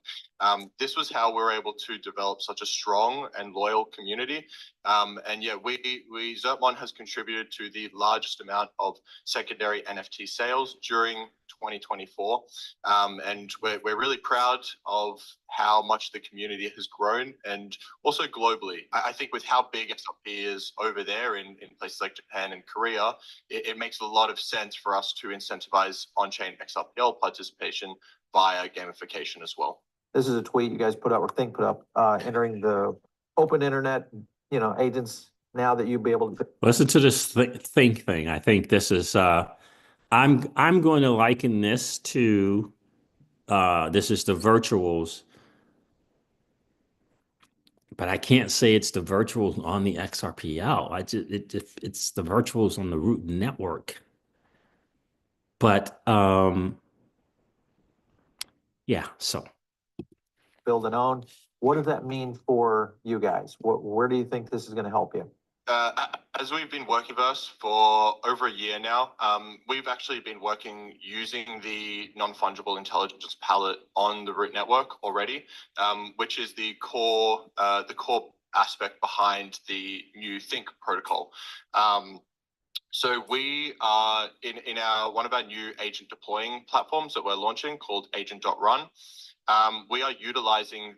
This was how we were able to develop such a strong and loyal community. Zerpmon has contributed to the largest amount of secondary NFT sales during 2024. And we're really proud of how much the community has grown, and also globally. I think with how big XRP is over there in places like Japan and Korea, it makes a lot of sense for us to incentivize on-chain XRPL participation via gamification as well. This is a tweet you guys put up, or Think put up, entering the open internet, agents now that you'll be able to listen to this Think thing. I think this is I'm going to liken this to this is the virtuals, but I can't say it's the virtuals on the XRPL. It's the virtuals on the Root network. But so build and own. What does that mean for you guys? Where do you think this is going to help you? As we've been working with us for over a year now, we've actually been working using the non-fungible intelligence palette on the root network already, which is the core aspect behind the new Think protocol. So we are in one of our new agent deploying platforms that we're launching called Agent.Run. We are utilizing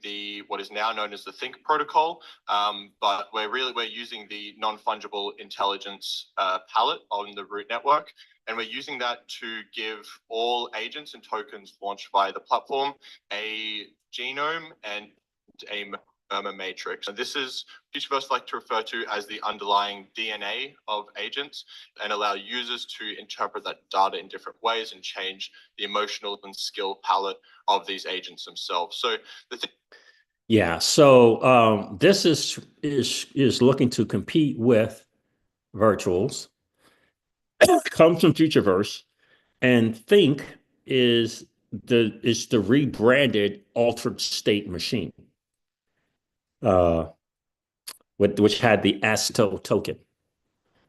what is now known as the Think protocol, but we're using the non-fungible intelligence palette on the root network, and we're using that to give all agents and tokens launched via the platform a genome and a murmur matrix. And this is Futureverse like to refer to as the underlying DNA of agents, and allow users to interpret that data in different ways and change the emotional and skill palette of these agents themselves. So yeah, so this is looking to compete with virtuals. Comes from Futureverse, and Think is the rebranded altered state machine, which had the ASTO token.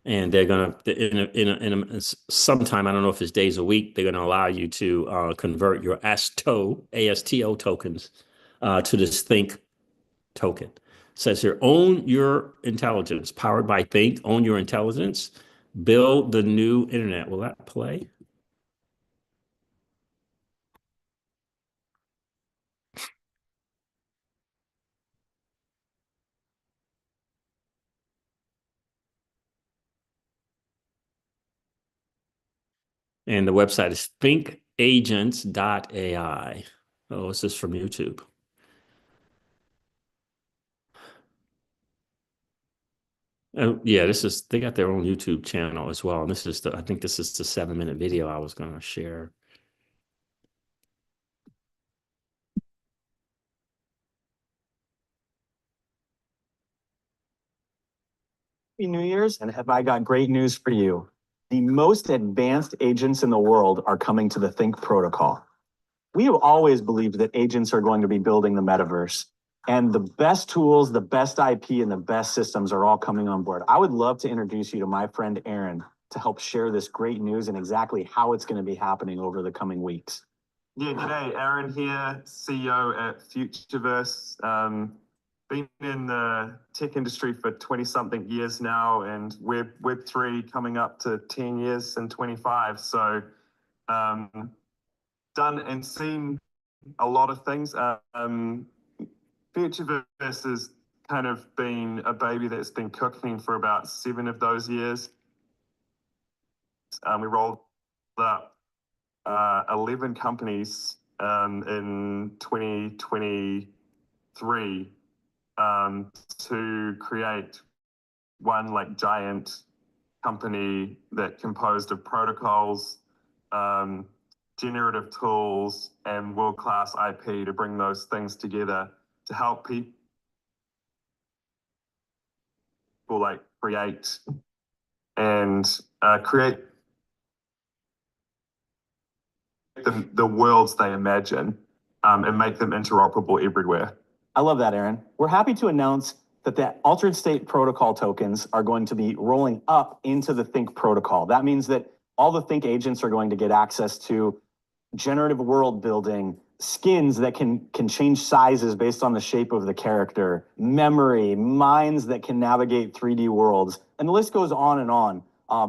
And they're gonna in sometime, I don't know if it's days a week, they're gonna allow you to convert your ASTO tokens to this Think token. It says here, own your intelligence, powered by Think. Own your intelligence, build the new internet. Will that play? And the website is thinkagents.ai. Oh, this is from YouTube. Yeah, they got their own YouTube channel as well. And I think this is the 7-minute video I was going to share. Happy New Year's, and have I got great news for you. The most advanced agents in the world are coming to the Think protocol. We have always believed that agents are going to be building the metaverse, and the best tools, the best IP, and the best systems are all coming on board. I would love to introduce you to my friend Aaron to help share this great news and exactly how it's going to be happening over the coming weeks. Yeah, g'day, Aaron here, CEO at Futureverse. Been in the tech industry for 20-something years now, and Web3 coming up to 10 years in 25. So done and seen a lot of things. Futureverse has kind of been a baby that's been cooking for about 7 of those years. We rolled up 11 companies in 2023 to create one like giant company that composed of protocols, generative tools, and world-class IP to bring those things together to help people like create and create the worlds they imagine and make them interoperable everywhere. I love that, Aaron. We're happy to announce that the altered state protocol tokens are going to be rolling up into the Think protocol. That means that all the Think agents are going to get access to generative world building, skins that can change sizes based on the shape of the character, memory, minds that can navigate 3D worlds, and the list goes on and on.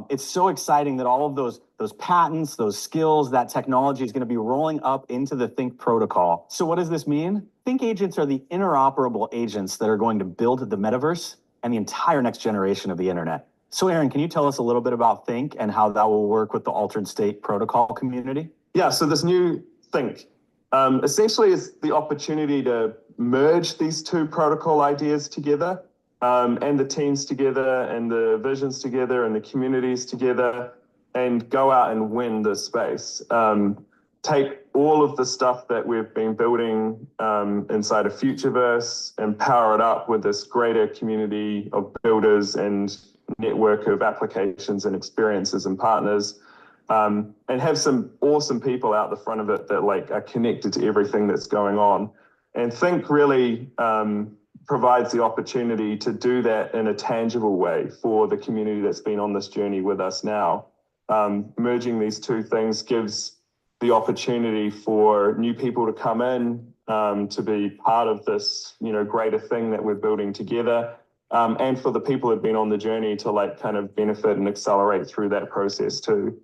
It's so exciting that all of those patents, those skills, that technology is going to be rolling up into the Think protocol. So what does this mean? Think agents are the interoperable agents that are going to build the metaverse and the entire next generation of the internet. So Aaron, can you tell us a little bit about Think and how that will work with the altered state protocol community? Yeah, so this new Think essentially is the opportunity to merge these two protocol ideas together, and the teams together, and the visions together, and the communities together, and go out and win this space. Take all of the stuff that we've been building inside of Futureverse and power it up with this greater community of builders and network of applications and experiences and partners, and have some awesome people out the front of it that like are connected to everything that's going on. And Think really provides the opportunity to do that in a tangible way for the community that's been on this journey with us now. Merging these two things gives the opportunity for new people to come in, to be part of this, greater thing that we're building together. And for the people who've been on the journey to like kind of benefit and accelerate through that process too.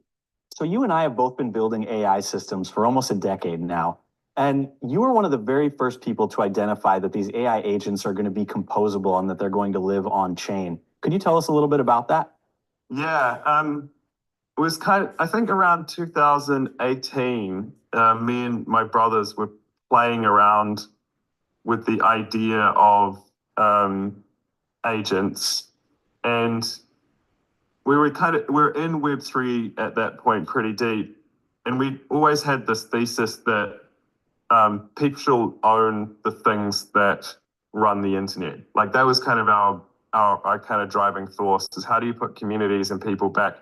So you and I have both been building AI systems for almost a decade now. And you were one of the very first people to identify that these AI agents are going to be composable and that they're going to live on chain. Could you tell us a little bit about that? Yeah, it was I think around 2018, me and my brothers were playing around with the idea of agents, and we were in Web3 at that point pretty deep, and we always had this thesis that people should own the things that run the internet. Like that was kind of our kind of driving force, is how do you put communities and people back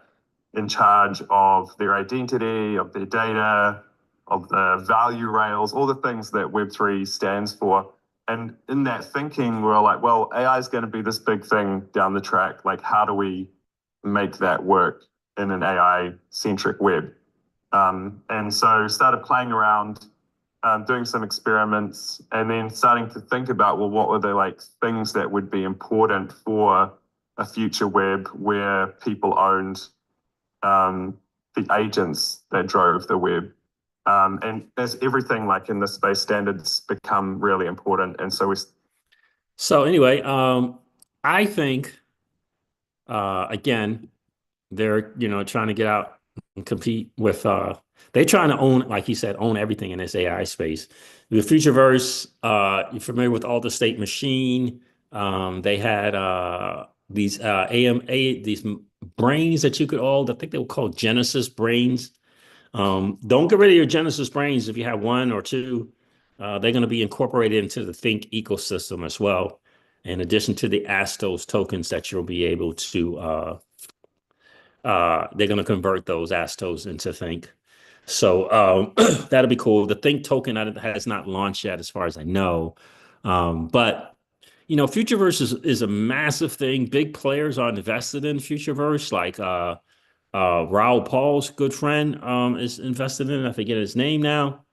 in charge of their identity, of their data, of the value rails, all the things that Web3 stands for. And in that thinking, we're like, well, AI is going to be this big thing down the track. Like, how do we make that work in an AI-centric web? And so started playing around, doing some experiments, and then starting to think about, well, what were the like things that would be important for a future web where people owned the agents that drove the web. And as everything like in the space, standards become really important. And so anyway, I think again, they're trying to get out and compete with they're trying to own, like he said, own everything in this AI space. The Futureverse, you're familiar with Alter State Machine. They had these these brains that you could I think they were called Genesis brains. Don't get rid of your Genesis brains if you have one or two. They're going to be incorporated into the Think ecosystem as well, in addition to the Astos tokens that you'll be able to they're going to convert those Astos into Think. So that'll be cool. The Think token has not launched yet, as far as I know. But Futureverse is a massive thing. Big players are invested in Futureverse, like Raoul Paul's good friend is invested in it. I forget his name now.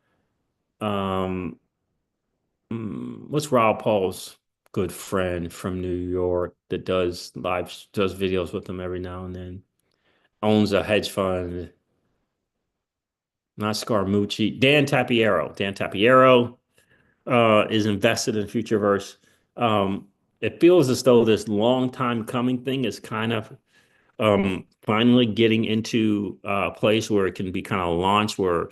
What's Raoul Paul's good friend from New York that does videos with him every now and then? Owns a hedge fund. Not Scaramucci. Dan Tapiero. Dan Tapiero is invested in Futureverse. It feels as though this long time coming thing is kind of finally getting into a place where it can be kind of launched, where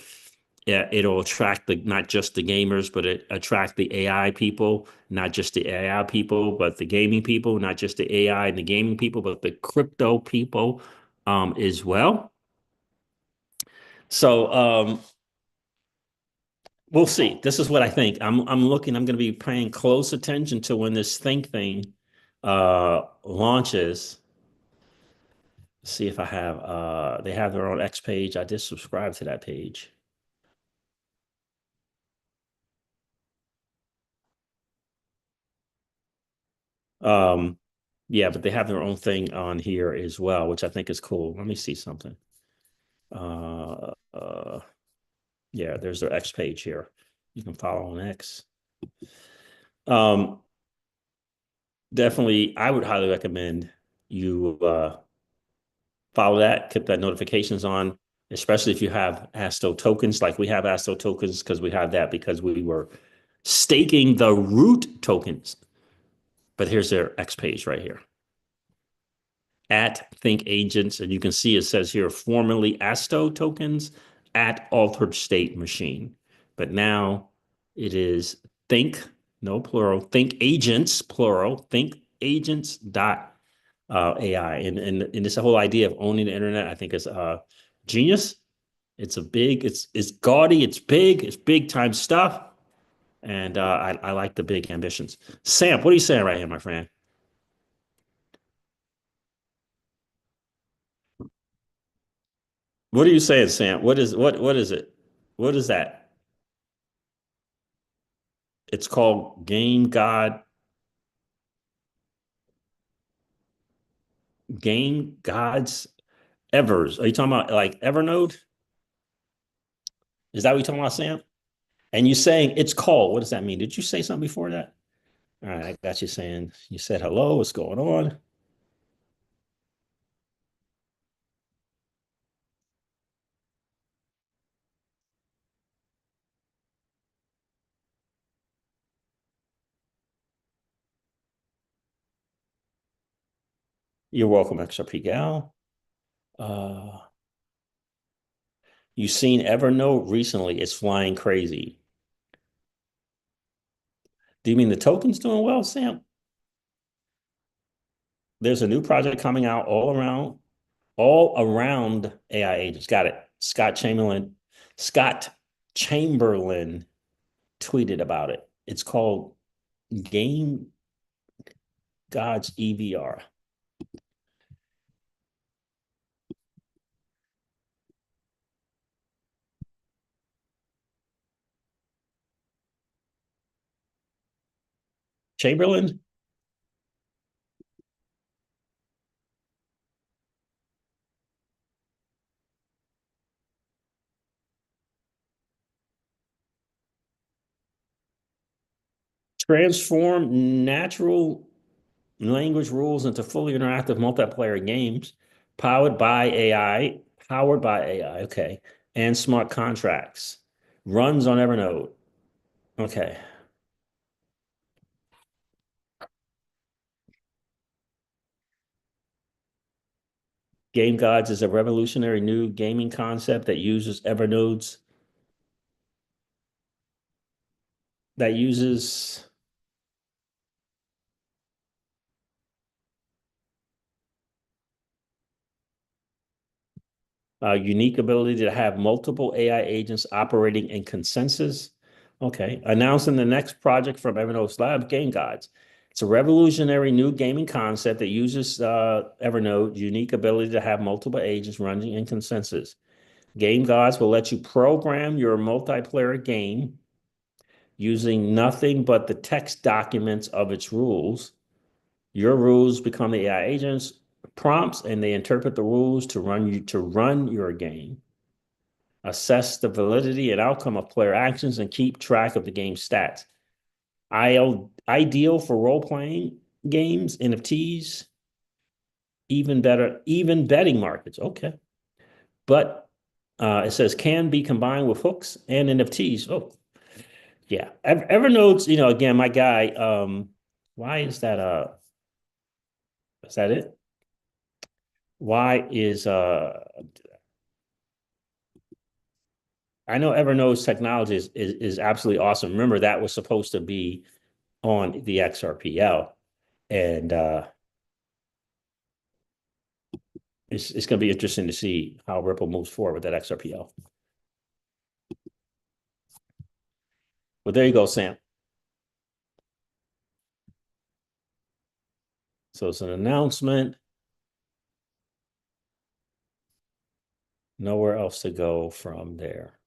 it'll attract not just the gamers, but it attract the AI people, not just the AI people, but the gaming people, not just the AI and the gaming people, but the crypto people as well. So we'll see. This is what I think. I'm going to be paying close attention to when this Think thing launches. See if I have they have their own X page. I just subscribed to that page. Yeah, but they have their own thing on here as well, which I think is cool. Let me see something. Yeah, there's their X page here. You can follow on X. Definitely, I would highly recommend you follow that, keep that notifications on, especially if you have Asto tokens, like we have Asto tokens, because we have that because we were staking the root tokens. But here's their X page right here. At Think Agents, and you can see it says here, formerly Asto tokens at Altered State Machine. But now it is Think, no plural, Think Agents, plural, Think Agents dot AI. And this whole idea of owning the internet, I think is genius. It's it's gaudy, it's big time stuff. And I like the big ambitions. Sam, what are you saying right here, my friend? What are you saying, Sam? What is it? What is that? It's called Game God. Game Gods Evers. Are you talking about like Evernote? Is that what you're talking about, Sam? And you're saying it's called. What does that mean? Did you say something before that? All right, I got you saying, you said hello, what's going on? You're welcome, XRP Gal. You've seen Evernote recently. It's flying crazy. Do you mean the token's doing well, Sam? There's a new project coming out all around AI agents. Got it. Scott Chamberlain tweeted about it. It's called Game Gods EVR. Chamberlain? Transform natural language rules into fully interactive multiplayer games powered by AI, okay, and smart contracts. Runs on Evernote. Okay. Game Gods is a revolutionary new gaming concept that uses Evernote's that uses unique ability to have multiple AI agents operating in consensus. Okay. Announcing the next project from Evernote's lab, Game Gods. It's a revolutionary new gaming concept that uses Evernote's unique ability to have multiple agents running in consensus. Game Gods will let you program your multiplayer game using nothing but the text documents of its rules. Your rules become the AI agents prompts, and they interpret the rules to run your game, assess the validity and outcome of player actions, and keep track of the game's stats. Ideal for role-playing games, NFTs, even better, even betting markets. Okay. But it says can be combined with hooks and NFTs. Oh, yeah. Evernote's, again, my guy, why is that it? Why is I know Evernote's technology is absolutely awesome. Remember, that was supposed to be on the XRPL. And it's going to be interesting to see how Ripple moves forward with that XRPL. Well, there you go, Sam. So it's an announcement. Nowhere else to go from there.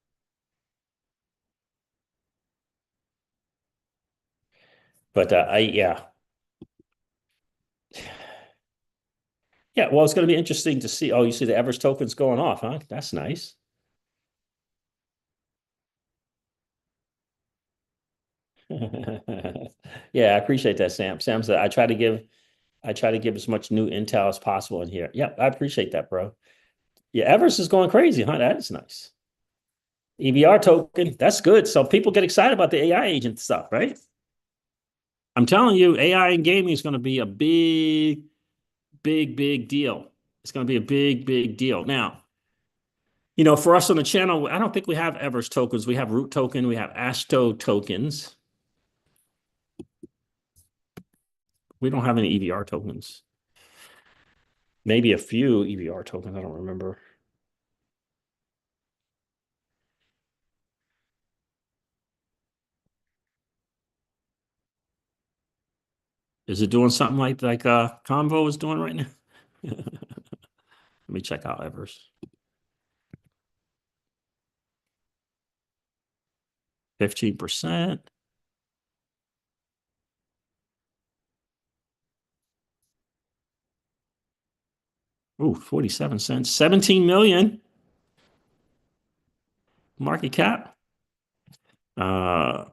But yeah. Yeah, well, it's going to be interesting to see. Oh, you see the Evers tokens going off, huh? That's nice. Yeah, I appreciate that, Sam. Sam said I try to give as much new intel as possible in here. Yeah, I appreciate that, bro. Yeah, Everest is going crazy, huh? That is nice. EVR token, that's good. So people get excited about the AI agent stuff, right? I'm telling you, AI in gaming is going to be a big deal. It's going to be a big deal. Now, for us on the channel, I don't think we have Everest tokens. We have Root token, we have Ashto tokens. We don't have any EVR tokens. Maybe a few EVR tokens. I don't remember. Is it doing something like Convo is doing right now? Let me check out Evers. 15%. Ooh, 47 cents, 17 million market cap. 87%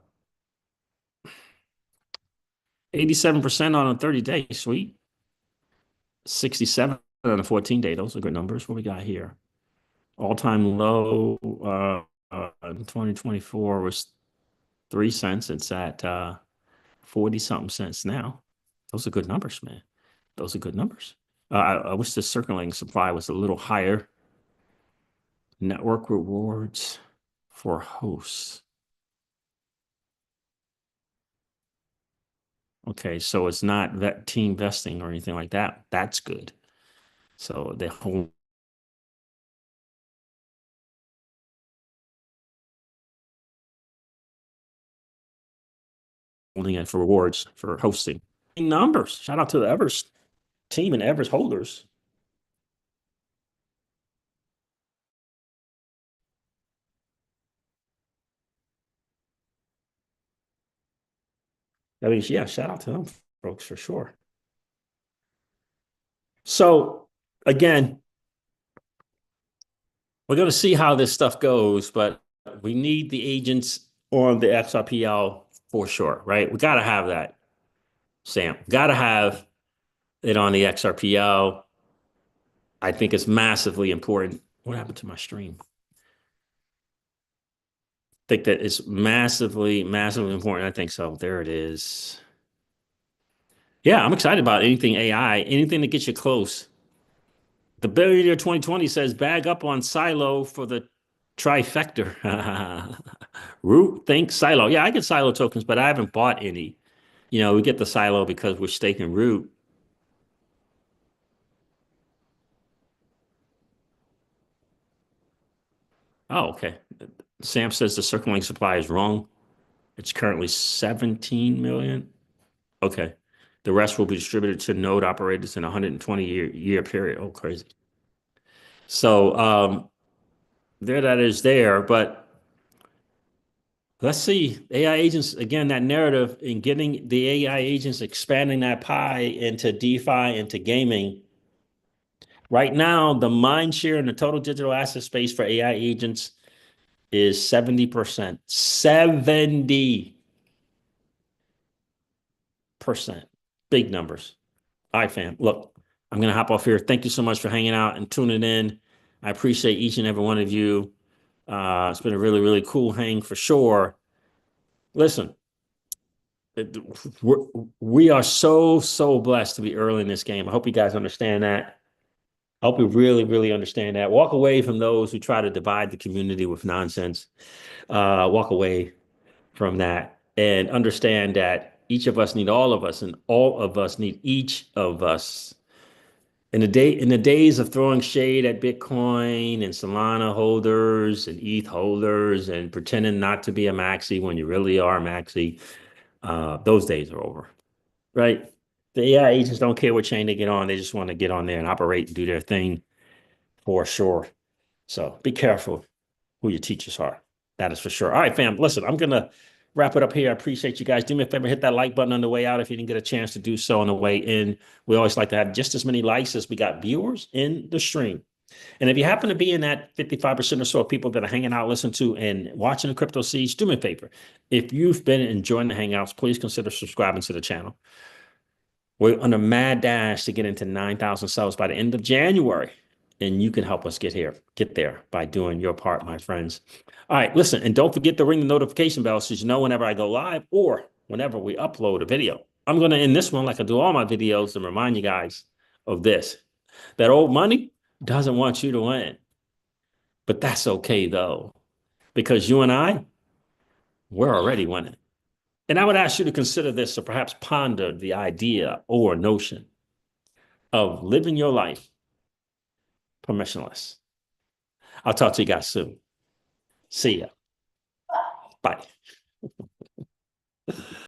on a 30-day, sweet. 67 on a 14-day. Those are good numbers. What we got here? All-time low in 2024 was 3 cents. It's at 40 something cents now. Those are good numbers, man. Those are good numbers. I wish the circulating supply was a little higher. Network rewards for hosts. Okay, so it's not that team vesting or anything like that. That's good. So they hold holding it for rewards for hosting. Numbers. Shout out to the Evers team and Evers holders. I mean, yeah, shout out to them folks for sure. So again, we're going to see how this stuff goes, but we need the agents on the XRPL for sure, right? We got to have that, Sam. Got to have it on the XRPL. I think it's massively important. What happened to my stream? I think that it's massively, massively important. I think so. There it is. Yeah, I'm excited about anything AI, anything that gets you close. The billionaire 2020 says bag up on Silo for the trifecta. Root, Think, Silo. Yeah, I get Silo tokens, but I haven't bought any. You know, we get the Silo because we're staking Root. Oh, okay. Sam says the circulating supply is wrong. It's currently 17 million. Okay. The rest will be distributed to node operators in a 120 year period. Oh, crazy. So there that is there, but let's see. AI agents, again, that narrative in getting the AI agents expanding that pie into DeFi, into gaming. Right now, the mind share in the total digital asset space for AI agents is 70%. 70%. Big numbers. All right, fam. Look, I'm going to hop off here. Thank you so much for hanging out and tuning in. I appreciate each and every one of you. It's been a really, really cool hang for sure. Listen, we are so, so blessed to be early in this game. I hope you guys understand that. I hope you really, really understand that. Walk away from those who try to divide the community with nonsense. Walk away from that and understand that each of us need all of us, and all of us need each of us. In the days of throwing shade at Bitcoin and Solana holders and ETH holders and pretending not to be a maxi when you really are a maxi, those days are over, right? The AI agents don't care what chain they get on; they just want to get on there and operate and do their thing for sure. So be careful who your teachers are. That is for sure. All right, fam. Listen, I'm gonna wrap it up here. I appreciate you guys. Do me a favor, hit that like button on the way out if you didn't get a chance to do so on the way in. We always like to have just as many likes as we got viewers in the stream. And if you happen to be in that 55% or so of people that are hanging out, listening to, and watching the CryptoCeej, do me a favor. If you've been enjoying the Hangouts, please consider subscribing to the channel. We're on a mad dash to get into 9,000 subs by the end of January. And you can help us get there by doing your part, my friends. All right, listen, and don't forget to ring the notification bell so you know whenever I go live or whenever we upload a video. I'm going to end this one like I do all my videos and remind you guys of this. That old money doesn't want you to win. But that's okay, though, because you and I, we're already winning. And I would ask you to consider this or perhaps ponder the idea or notion of living your life permissionless. I'll talk to you guys soon. See ya. Bye.